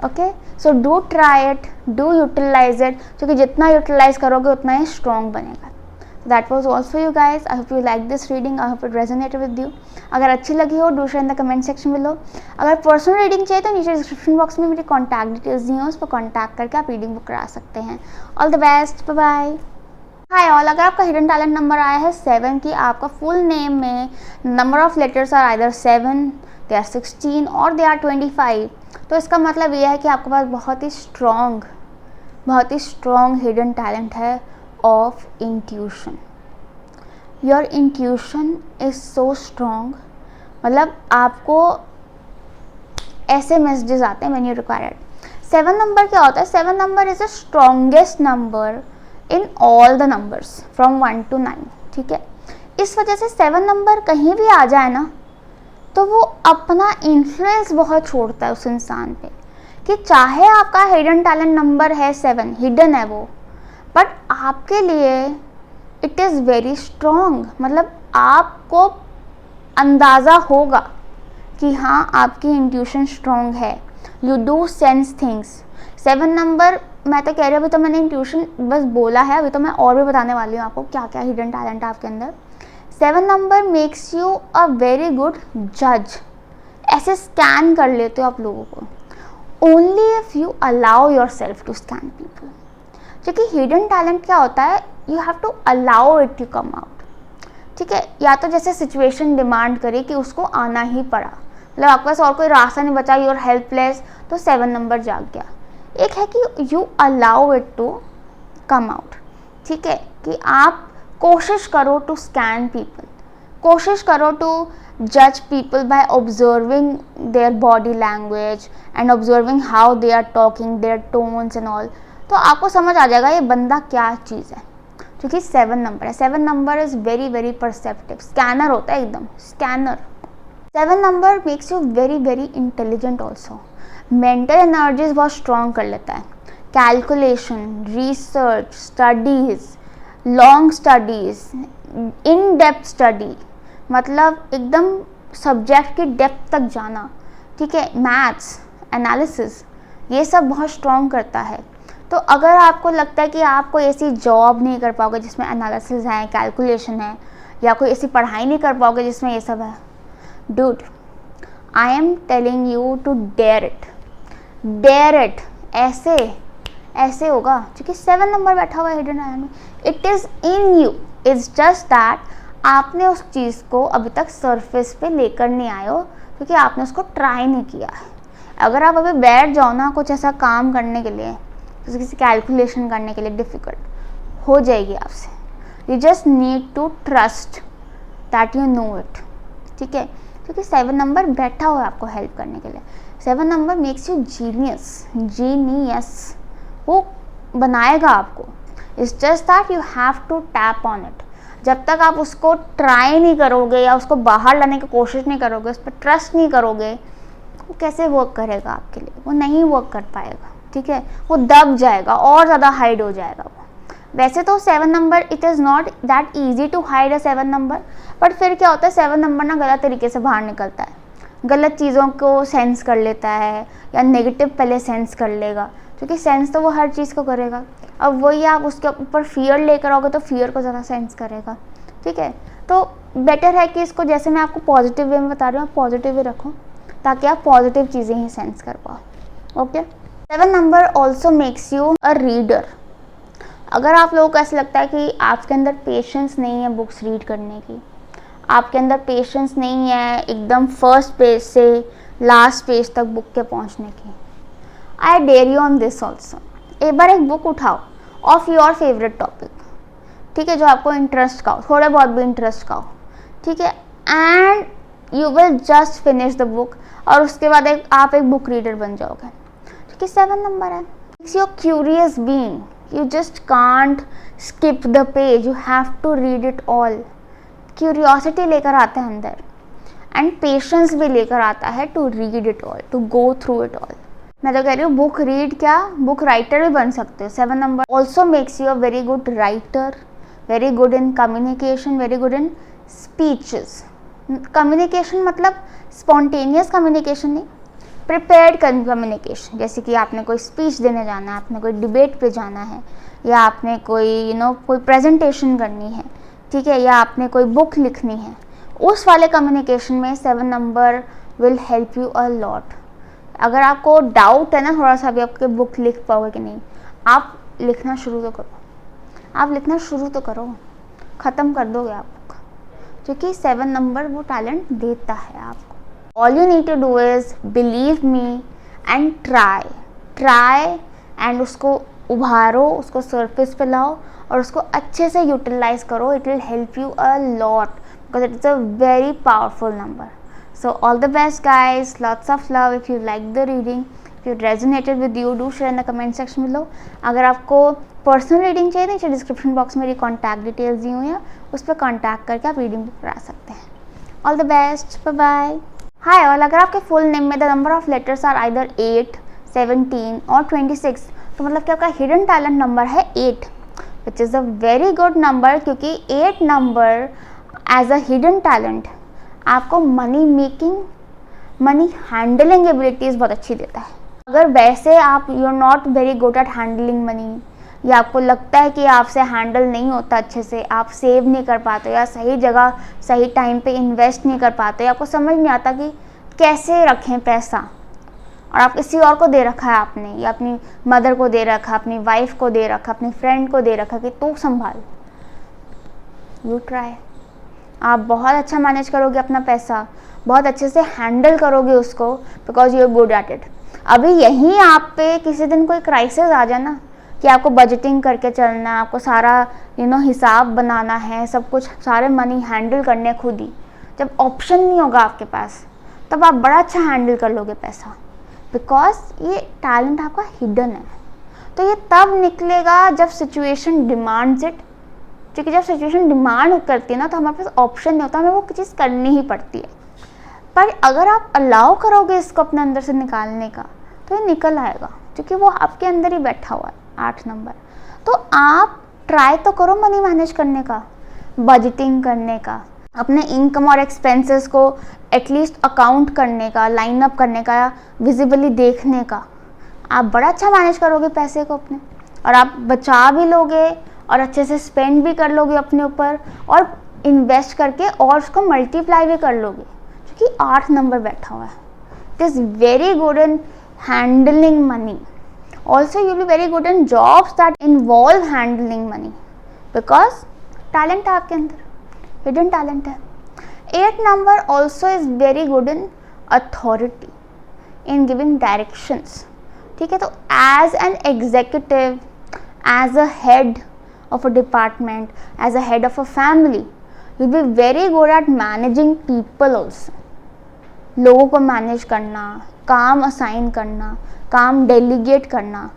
Okay, so do try it, do utilise it, क्योंकि जितना यूटिलाइज करोगे उतना ही स्ट्रॉन्ग बनेगा। That was all for you guys. I hope you like this reading, I hope it resonated with you. अगर अच्छी लगी हो, do share in the comment section below. अगर पर्सनल रीडिंग चाहिए तो नीचे डिस्क्रिप्शन बॉक्स में मेरी कॉन्टैक्ट डिटेल्स दी हैं, उस पर कॉन्टैक्ट करके आप रीडिंग बुक करा सकते हैं। All the best, bye bye. Hi all, अगर आपका हिडन टैलेंट नंबर आया है 7 की, आपका फुल नेम में number of letters are either 7, they are 16 और दे आर 25, तो इसका मतलब ये है कि आपके पास बहुत ही स्ट्रॉन्ग हिडन टैलेंट है of intuition. Your intuition is so strong, मतलब आपको ऐसे मैसेजेस आते हैं when you require it. 7 number क्या होता है? 7 number is the strongest number in all the numbers from 1 to 9, ठीक है। इस वजह से 7 नंबर कहीं भी आ जाए ना, तो वो अपना इन्फ्लुएंस बहुत छोड़ता है उस इंसान पे, कि चाहे आपका हिडन टैलेंट नंबर है 7, हिडन है वो, बट आपके लिए इट इज़ वेरी स्ट्रॉन्ग। मतलब आपको अंदाज़ा होगा कि हाँ, आपकी इंट्यूशन स्ट्रॉन्ग है, you do sense things. 7 number, मैं तो कह रही हूँ, अभी तो मैंने इंट्यूशन बस बोला है, अभी तो मैं और भी बताने वाली हूँ आपको क्या क्या हिडन टैलेंट है आपके अंदर। 7 number makes you a very good जज। ऐसे स्कैन कर लेते हो आप लोगों को, only if you allow yourself to scan people. क्योंकि हिडन टैलेंट क्या होता है, you have to allow it to come out, ठीक है। या तो जैसे सिचुएशन डिमांड करे कि उसको आना ही पड़ा, मतलब आपके पास और कोई रास्ता नहीं बचा, यू आर हेल्पलेस, तो 7 नंबर जाग गया। एक है कि you allow it to come out, ठीक है, कि आप कोशिश करो टू स्कैन पीपल, कोशिश करो टू जज people by observing their body language and observing how they are talking, their tones and all, तो आपको समझ आ जाएगा ये बंदा क्या चीज़ है, क्योंकि 7 नंबर है। 7 number is very very perceptive, scanner होता है एकदम, scanner. 7 number makes you very very intelligent also, mental energies बहुत स्ट्रॉन्ग कर लेता है, calculation, research, studies, long studies, in depth study, मतलब एकदम सब्जेक्ट की डेप्थ तक जाना, ठीक है, मैथ्स, एनालिसिस, ये सब बहुत स्ट्रॉन्ग करता है। तो अगर आपको लगता है कि आप कोई ऐसी जॉब नहीं कर पाओगे जिसमें एनालिसिस है, कैलकुलेशन है, या कोई ऐसी पढ़ाई नहीं कर पाओगे जिसमें ये सब है, dude, I am telling you to dare it, dare it. ऐसे होगा, क्योंकि 7 नंबर बैठा हुआ है हिडन टैलेंट में, it is in you, it's just that आपने उस चीज़ को अभी तक सरफेस पे लेकर नहीं आए हो, क्योंकि आपने उसको ट्राई नहीं किया है। अगर आप अभी बैठ जाओ ना कुछ ऐसा काम करने के लिए, किसी कैलकुलेशन करने के लिए, डिफ़िकल्ट हो जाएगी आपसे। You just need to trust that you know it, ठीक है, क्योंकि 7 नंबर बैठा हुआ है आपको हेल्प करने के लिए। 7 नंबर मेक्स यू जीनियस, वो बनाएगा आपको। It's just that you have to tap on it. जब तक आप उसको ट्राई नहीं करोगे या उसको बाहर लाने की कोशिश नहीं करोगे, उस पर ट्रस्ट नहीं करोगे, वो कैसे वर्क करेगा आपके लिए? वो नहीं वर्क कर पाएगा, ठीक है, वो दब जाएगा और ज़्यादा हाइड हो जाएगा वो। वैसे तो 7 number, it is not that easy to hide a 7 number, but फिर क्या होता है, 7 नंबर ना गलत तरीके से बाहर निकलता है। गलत चीज़ों को सेंस कर लेता है या नेगेटिव पहले सेंस कर लेगा, क्योंकि सेंस तो वो हर चीज़ को करेगा। अब वही आप उसके ऊपर फियर लेकर आओगे तो फियर को ज़्यादा सेंस करेगा, ठीक है। तो बेटर है कि इसको, जैसे मैं आपको पॉजिटिव वे में बता रही हूँ, आप पॉजिटिव वे रखो ताकि आप पॉजिटिव चीज़ें ही सेंस कर पाओ। Okay. 7 number also makes you a reader. अगर आप लोगों को ऐसा लगता है कि आपके अंदर पेशेंस नहीं है बुक्स रीड करने की, आपके अंदर पेशेंस नहीं है एकदम फर्स्ट पेज से लास्ट पेज तक बुक के पहुंचने की, I dare you on this also. एक बार एक बुक उठाओ ऑफ योर फेवरेट टॉपिक, ठीक है, जो आपको इंटरेस्ट का हो, थोड़ा बहुत भी इंटरेस्ट का हो, ठीक है, and you will just finish the book, और उसके बाद आप एक बुक रीडर बन जाओगे, ठीक है। 7 नंबर है, it's your curious being, you just can't skip the page, you have to read it all. Curiosity लेकर आता है अंदर, एंड पेशेंस भी लेकर आता है to read it all, to go through it all. मैं तो कह रही हूँ बुक रीड क्या, बुक राइटर भी बन सकते हो। 7 number also makes you a very good writer, very good in communication, very good in speeches. Communication मतलब स्पॉन्टेनियस कम्युनिकेशन नहीं, प्रिपेयर्ड कम्युनिकेशन। जैसे कि आपने कोई स्पीच देने जाना है, आपने कोई डिबेट पे जाना है, या आपने कोई कोई प्रेजेंटेशन करनी है, ठीक है, या आपने कोई बुक लिखनी है, उस वाले कम्युनिकेशन में 7 number will help you a lot. अगर आपको डाउट है ना थोड़ा सा भी आपके बुक लिख पाओगे कि नहीं, आप लिखना शुरू तो करो, आप लिखना शुरू तो करो, ख़त्म कर दोगे आप बुक, क्योंकि 7 नंबर वो टैलेंट देता है आपको। All you need to do is believe me and try and उसको उभारो, उसको सरफेस पे लाओ और उसको अच्छे से यूटिलाइज करो। It will help you a lot because it is a very powerful number. So all the best guys, lots of love. If you like the reading, if it resonated with you, do share in the comment section below. अगर आपको personal reading चाहिए नीचे description box में मेरी contact details दी हुई हैं, उस पर कॉन्टैक्ट करके आप रीडिंग बुक करा सकते हैं। All the best, bye bye. Hi all, अगर आपके फुल नेम में the number of letters are either 8, 17 और 26, तो मतलब कि आपका हिडन टैलेंट नंबर है 8, which is a very good number, क्योंकि 8 number as a hidden talent आपको money making, money handling abilities बहुत अच्छी देता है। अगर वैसे आप you are not very good at handling money, या आपको लगता है कि आपसे हैंडल नहीं होता अच्छे से, आप सेव नहीं कर पाते, या सही जगह सही टाइम पे इन्वेस्ट नहीं कर पाते, आपको समझ नहीं आता कि कैसे रखें पैसा, और आप किसी और को दे रखा है आपने, या अपनी मदर को दे रखा, अपनी वाइफ को दे रखा, अपनी फ्रेंड को दे रखा कि तू संभाल, यू ट्राई। आप बहुत अच्छा मैनेज करोगे अपना पैसा, बहुत अच्छे से हैंडल करोगे उसको, because you are good at it. अभी यहीं आप पे किसी दिन कोई क्राइसिस आ जाए ना कि आपको बजटिंग करके चलना, आपको सारा हिसाब बनाना है, सब कुछ सारे मनी हैंडल करने खुद ही, जब ऑप्शन नहीं होगा आपके पास, तब आप बड़ा अच्छा हैंडल कर लोगे पैसा, बिकॉज ये टैलेंट आपका हिडन है। तो ये तब निकलेगा जब सिचुएशन डिमांड्स इट, क्योंकि जब सिचुएशन डिमांड करती है ना तो हमारे पास ऑप्शन नहीं होता, हमें वो चीज़ करनी ही पड़ती है। पर अगर आप अलाउ करोगे इसको अपने अंदर से निकालने का, तो ये निकल आएगा, क्योंकि वो आपके अंदर ही बैठा हुआ है 8 नंबर। तो आप ट्राई तो करो मनी मैनेज करने का, बजटिंग करने का, अपने इनकम और एक्सपेंसेस को एटलीस्ट अकाउंट करने का, लाइन अप करने का, विजिबली देखने का। आप बड़ा अच्छा मैनेज करोगे पैसे को अपने, और आप बचा भी लोगे और अच्छे से स्पेंड भी कर लोगे अपने ऊपर, और इन्वेस्ट करके और उसको मल्टीप्लाई भी कर लोगे, क्योंकि 8 नंबर बैठा हुआ है। It is very good in handling money. Also you be very good in jobs that involve handling money, because talent है आपके अंदर, हिडन टैलेंट है। 8 number also is very good in authority, in giving directions, ठीक है। तो as an executive, as a head of a department, as a head of a family, you'll be very good at managing people also. लोगों को manage करना, काम assign करना, काम delegate करना,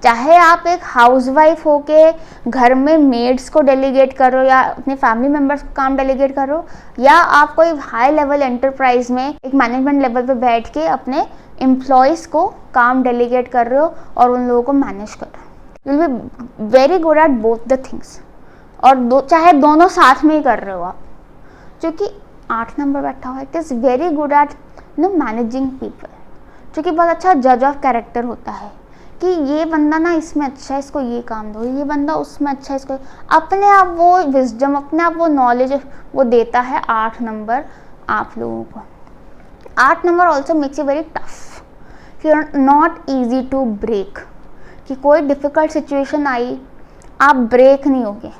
चाहे आप एक हाउसवाइफ हो के घर में मेड्स को डेलीगेट करो, या अपने फैमिली मेम्बर्स को काम डेलीगेट करो, या आप कोई हाई लेवल एंटरप्राइज में एक मैनेजमेंट लेवल पे बैठ के अपने एम्प्लॉयज़ को काम डेलीगेट कर रहे हो और उन लोगों को मैनेज कर रहे हो। You will be very good at both the things, और चाहे दोनों साथ में ही कर रहे हो आप, क्योंकि 8 नंबर बैठा हुआ है। It is very good at managing people, जो कि बहुत अच्छा जज ऑफ कैरेक्टर होता है कि ये बंदा ना इसमें अच्छा है, इसको ये काम दो, ये बंदा उसमें अच्छा है, इसको अपने आप वो विजडम, अपने आप वो नॉलेज वो देता है 8 नंबर आप लोगों को। 8 number also makes you very tough, you are not easy to break, कि कोई डिफ़िकल्ट सिचुएशन आई आप ब्रेक नहीं होगे,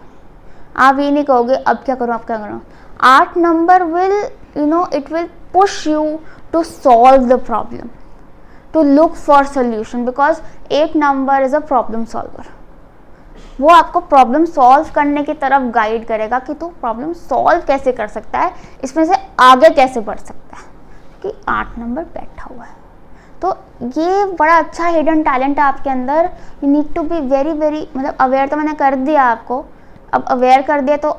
आप ये नहीं कहोगे अब क्या करूँ अब क्या करूँ। 8 number will it will push you to solve the problem, to look for solution, because 8 number is a problem solver। वो आपको प्रॉब्लम सॉल्व करने की तरफ गाइड करेगा कि तू प्रॉब्लम सॉल्व कैसे कर सकता है, इसमें से आगे कैसे बढ़ सकता है, कि 8 नंबर बैठा हुआ है। तो ये बड़ा अच्छा हिडन टैलेंट है आपके अंदर। You need to be very very, मतलब अवेयर तो मैंने कर दिया आपको, अब अवेयर कर दिया तो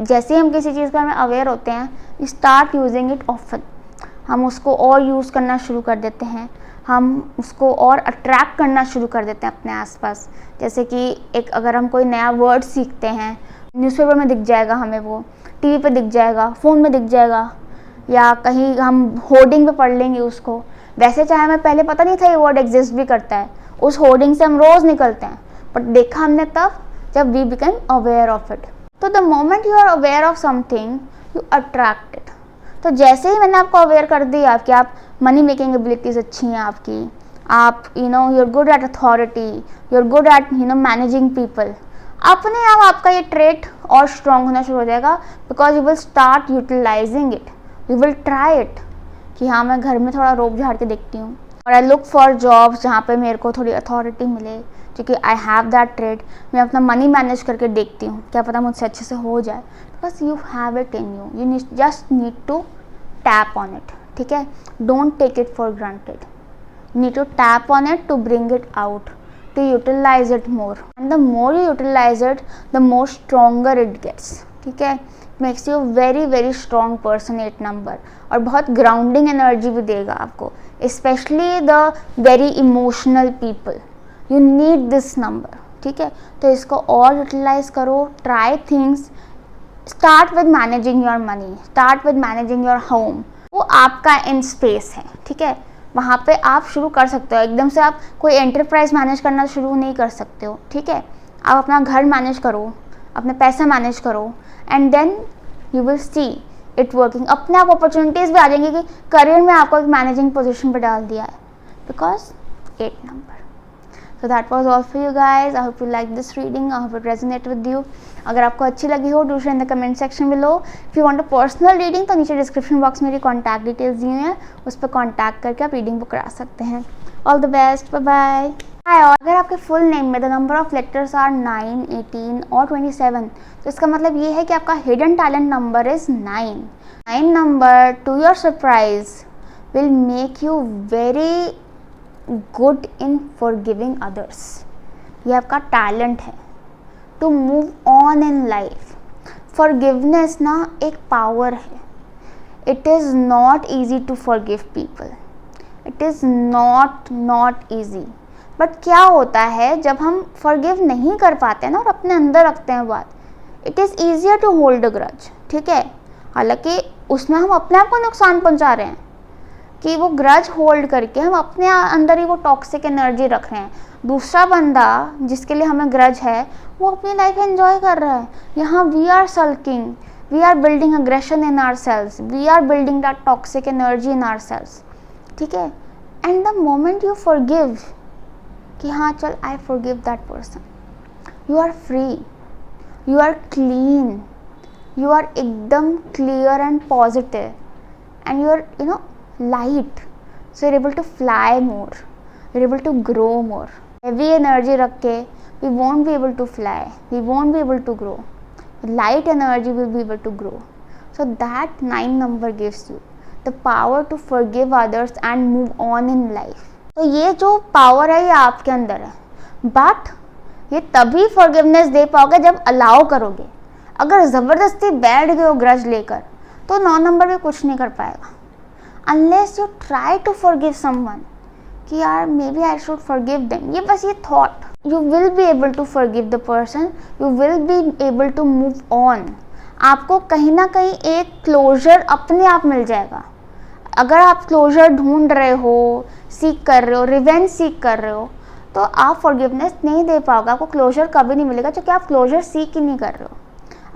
जैसे ही हम किसी चीज़ का अवेयर होते हैं, you start using it often, हम उसको और यूज़ करना शुरू कर देते हैं, हम उसको और अट्रैक्ट करना शुरू कर देते हैं अपने आसपास। जैसे कि एक अगर हम कोई नया वर्ड सीखते हैं, न्यूज़पेपर में दिख जाएगा हमें, वो टीवी पे दिख जाएगा, फ़ोन में दिख जाएगा, या कहीं हम होर्डिंग पे पढ़ लेंगे उसको। वैसे चाहे हमें पहले पता नहीं था ये वर्ड एग्जिस्ट भी करता है, उस होर्डिंग से हम रोज़ निकलते हैं, बट देखा हमने तब जब we become aware of it. तो the moment you are aware of something you attract it. तो जैसे ही मैंने आपको अवेयर कर दिया कि आप मनी मेकिंग एबिलिटीज़ अच्छी हैं आपकी, आप you are good at authority, you are good at managing people, अपने आप आपका ये ट्रेट और स्ट्रॉन्ग होना शुरू हो जाएगा, because you will start utilising it, you will try it, कि हाँ मैं घर में थोड़ा रोब झाड़ के देखती हूँ, और आई लुक फॉर जॉब्स जहाँ पे मेरे को थोड़ी अथॉरिटी मिले, क्योंकि आई हैव दैट ट्रेड। मैं अपना मनी मैनेज करके देखती हूँ, क्या पता मुझसे अच्छे से हो जाए, because you have it in you just need to tap on it. ठीक है, don't take it for granted, you need to tap on it to bring it out, to utilize it more, and the more you utilize it the more stronger it gets. ठीक है, makes you very very strong person 8 number, और बहुत grounding energy भी देगा आपको, specially the very emotional people, you need this number. ठीक है, तो इसको और यूटिलाइज करो, try things, start with managing your money, start with managing your home. वो आपका इन स्पेस है, ठीक है, वहाँ पे आप शुरू कर सकते हो। एकदम से आप कोई एंटरप्राइज मैनेज करना शुरू नहीं कर सकते हो। ठीक है, आप अपना घर मैनेज करो, अपने पैसा मैनेज करो, and then you will see it working. अपने आप अपॉर्चुनिटीज़ भी आ जाएंगी कि करियर में आपको एक मैनेजिंग पोजीशन पर डाल दिया है, because 8 number. So that was all for you guys. I hope you liked this reading. I hope it resonated with you. अगर आपको अच्छी लगी हो, do share in the comment section below. If you want a personal reading, तो नीचे description box में मेरी contact details दी हुई हैं, उस पर कॉन्टैक्ट करके आप रीडिंग बुक करा सकते हैं। All the best, bye bye. Hi, और अगर आपके फुल नेम में the number of letters are 9, 18 और 27, तो इसका मतलब ये है कि आपका hidden talent number is 9। 9 number, to your surprise, will make you very good in forgiving others. ये आपका टैलेंट है to move on in life. Forgiveness ना एक पावर है। It is not easy to forgive people, it is not easy. But क्या होता है जब हम फॉरगिव नहीं कर पाते हैं ना और अपने अंदर रखते हैं बात, it is easier to hold a grudge. ठीक है, हालांकि उसमें हम अपने आप को नुकसान पहुंचा रहे हैं कि वो ग्रज होल्ड करके हम अपने अंदर ही वो टॉक्सिक एनर्जी रख रहे हैं। दूसरा बंदा जिसके लिए हमें ग्रज है वो अपनी लाइफ एंजॉय कर रहा है। यहाँ we are sulking, we are building aggression in our cells, we are building that toxic energy in our cells. ठीक है, and the moment you forgive कि हाँ चल I forgive that person, you are free, you are clean, you are एकदम clear and positive, and you are light, so you're able to fly more, you're able to grow more. Heavy energy रख के we won't be able to fly, we won't be able to grow. Light energy will be able to grow. So that 9 number gives you the power to forgive others and move on in life. तो ये जो power है ये आपके अंदर है, but ये तभी फॉरगिवनेस दे पाओगे जब अलाउ करोगे। अगर ज़बरदस्ती बैठ गए हो ग्रज लेकर तो 9 नंबर भी कुछ नहीं कर पाएगा। Unless you try to forgive someone, कि यार maybe I should forgive them, ये बस ये thought, you will be able to forgive the person, you will be able to move on. आपको कहीं ना कहीं एक क्लोजर अपने आप मिल जाएगा। अगर आप क्लोजर ढूंढ रहे हो, सीख कर रहे हो, रिवेंज सीख कर रहे हो, तो आप फॉरगिवनेस नहीं दे पाओगे, आपको क्लोजर कभी नहीं मिलेगा, क्योंकि आप क्लोजर सीख ही नहीं कर रहे हो।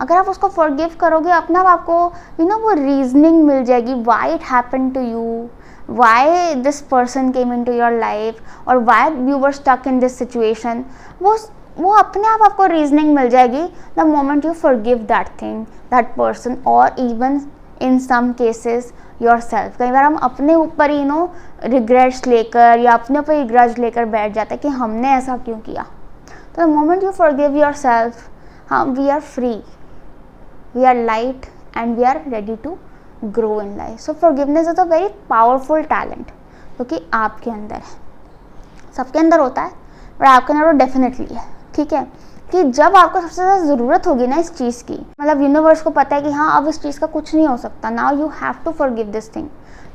अगर आप उसको फॉरगिव करोगे, अपना आप आपको वो रीजनिंग मिल जाएगी, why it happen to you, why this person came in to your life, और why you were stuck in this situation. वो अपने आप आपको रीजनिंग मिल जाएगी the moment you forgive that thing, that person, और even in some cases yourself. कई बार हम अपने ऊपर ही रिग्रेट्स लेकर या अपने ऊपर ही ग्रज लेकर बैठ जाते हैं कि हमने ऐसा क्यों किया। तो the moment you forgive yourself, we are free, we are light, and we are ready to grow in life. So forgiveness is a very powerful talent, क्योंकि आपके अंदर है, सबके अंदर होता है, पर आपके अंदर वो डेफिनेटली है। ठीक है, कि जब आपको सबसे ज़्यादा ज़रूरत होगी ना इस चीज़ की, मतलब यूनिवर्स को पता है कि हाँ अब इस चीज़ का कुछ नहीं हो सकता, now you have to forgive this thing,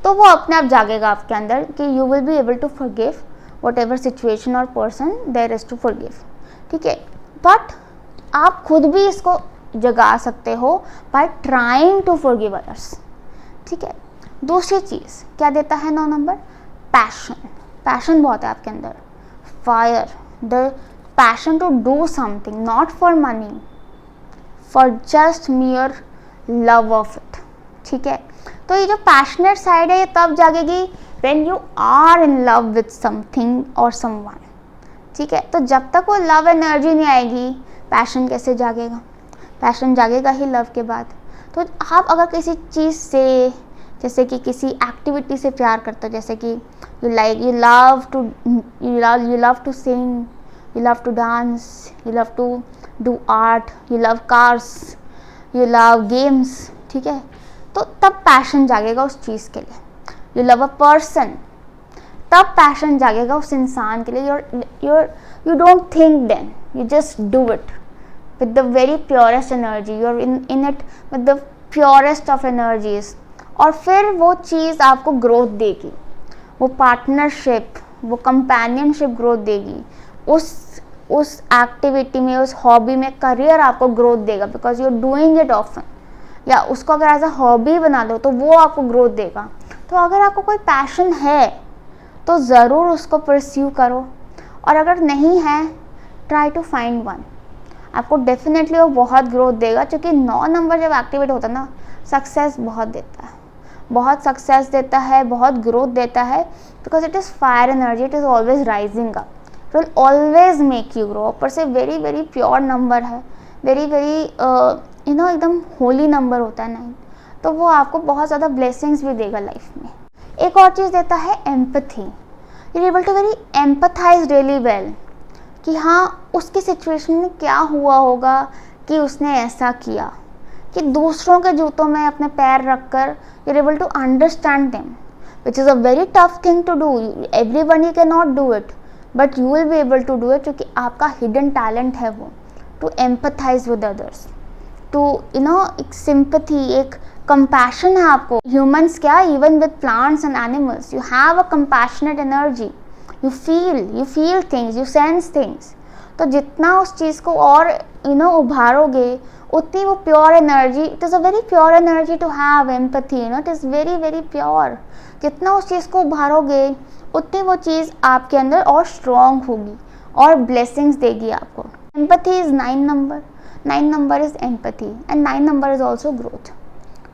तो वो अपने आप जागेगा आपके अंदर कि you will be able to forgive whatever situation और person there is to forgive. ठीक है, बट आप खुद भी इसको जगा सकते हो by trying to forgive others. ठीक है, दूसरी चीज़ क्या देता है 9 नंबर, पैशन। पैशन बहुत है आपके अंदर, fire, the passion to do something, not for money, for just mere love of it. ठीक है, तो ये जो पैशनेट साइड है ये तब जागेगी when you are in love with something और समवन। ठीक है, तो जब तक वो लव एनर्जी नहीं आएगी, पैशन कैसे जागेगा? पैशन जागेगा ही लव के बाद। तो आप अगर किसी चीज़ से, जैसे कि किसी एक्टिविटी से प्यार करते हो, जैसे कि you love to sing, you love to dance, you love to do art, you love cars, you love games. ठीक है, तो तब पैशन जागेगा उस चीज़ के लिए। यू लव अ पर्सन, तब पैशन जागेगा उस इंसान के लिए। You don't think then, you just do it with the very purest energy, you are in it with the purest of energies, और फिर वो चीज़ आपको ग्रोथ देगी, वो पार्टनरशिप, वो कंपेनियनशिप ग्रोथ देगी, उस एक्टिविटी में, उस हॉबी में करियर आपको ग्रोथ देगा, because you are doing it often, या उसको अगर एज अ हॉबी बना लो तो वो आपको ग्रोथ देगा। तो अगर आपको कोई पैशन है तो ज़रूर उसको परस्यू करो, और अगर नहीं है ट्राई टू फाइंड वन, आपको डेफिनेटली वो बहुत ग्रोथ देगा। क्योंकि 9 नंबर जब एक्टिवेट होता है ना, सक्सेस बहुत देता है, बहुत सक्सेस देता है, बहुत ग्रोथ देता है, because it is fire energy, it is always rising up, it will always make you grow. ऊपर से वेरी वेरी प्योर नंबर है, वेरी वेरी एकदम होली नंबर होता है 9, तो वो आपको बहुत ज़्यादा ब्लेसिंग्स भी देगा लाइफ में। एक और चीज़ देता है empathy, you are able to very empathize really well, कि हाँ उसकी सिचुएशन में क्या हुआ होगा कि उसने ऐसा किया, कि दूसरों के जूतों में अपने पैर रखकर you are able to understand them, which is a very tough thing to do. Everyone ही can not do it, but you will be able to do it, क्योंकि आपका हिडन टैलेंट है वो, to empathize with others, to एक sympathy, एक compassion है आपको। Humans क्या, even with plants and animals, you have a compassionate energy, you feel things, you sense things। तो जितना उस चीज़ को और उभारोगे, उतनी वो pure energy, it is a very pure energy to have empathy, it is very very pure. जितना उस चीज़ को उभारोगे उतनी वो चीज़ आपके अंदर और स्ट्रॉन्ग होगी और ब्लेसिंग्स देगी आपको। Empathy is 9 number, 9 number is empathy, and 9 number is also growth.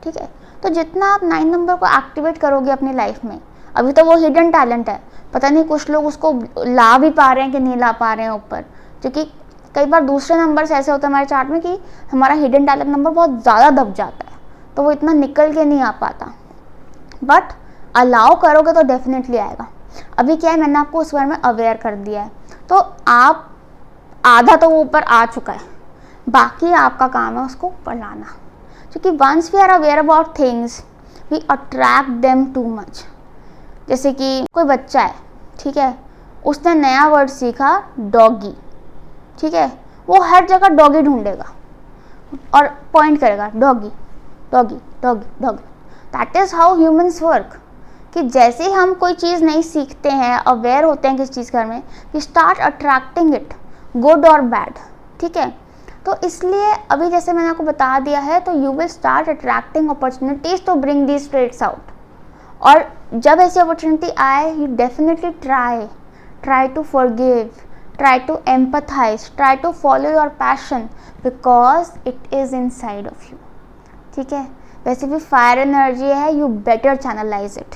ठीक है, तो जितना आप 9 नंबर को एक्टिवेट करोगे अपनी लाइफ में, अभी तो वो हिडन टैलेंट है, पता नहीं कुछ लोग उसको ला भी पा रहे हैं कि नहीं ला पा रहे हैं ऊपर, क्योंकि कई बार दूसरे नंबर्स ऐसे होते हैं हमारे चार्ट में कि हमारा हिडन टैलेंट नंबर बहुत ज़्यादा दब जाता है, तो वो इतना निकल के नहीं आ पाता, बट अलाउ करोगे तो डेफिनेटली आएगा। अभी क्या है, मैंने आपको उस बारे में अवेयर कर दिया है, तो आप आधा तो वो ऊपर आ चुका है, बाकी आपका काम है उसको ऊपर लाना, क्योंकि once we are aware about things we attract them too much. जैसे कि कोई बच्चा है, ठीक है, उसने नया वर्ड सीखा डॉगी, ठीक है, वो हर जगह डॉगी ढूंढेगा और पॉइंट करेगा doggy doggy doggy doggy. That is how humans work, कि जैसे ही हम कोई चीज़ नहीं सीखते हैं, अवेयर होते हैं किस चीज़ के बारे में, we start attracting it, good और बैड। ठीक है, तो इसलिए अभी जैसे मैंने आपको बता दिया है, तो you will start attracting opportunities to bring these traits out, और जब ऐसी अपॉर्चुनिटी आए, you definitely try to forgive, try to empathize, try to follow your passion because it is inside of you. ठीक है, वैसे भी फायर एनर्जी है, you better channelize it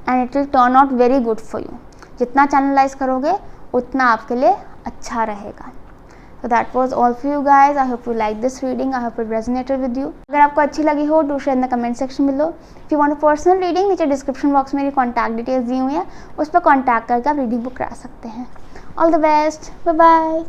and it will turn out very good for you. जितना channelize करोगे उतना आपके लिए अच्छा रहेगा। So that was all for you guys. I hope you like this reading. I hope it resonated with you. अगर आपको अच्छी लगी हो, do share in the comment section below. If you want a personal reading, नीचे description box में मेरी contact details दी हुई है, उस पर कॉन्टैक्ट करके आप रीडिंग बुक करा सकते हैं। All the best, bye bye.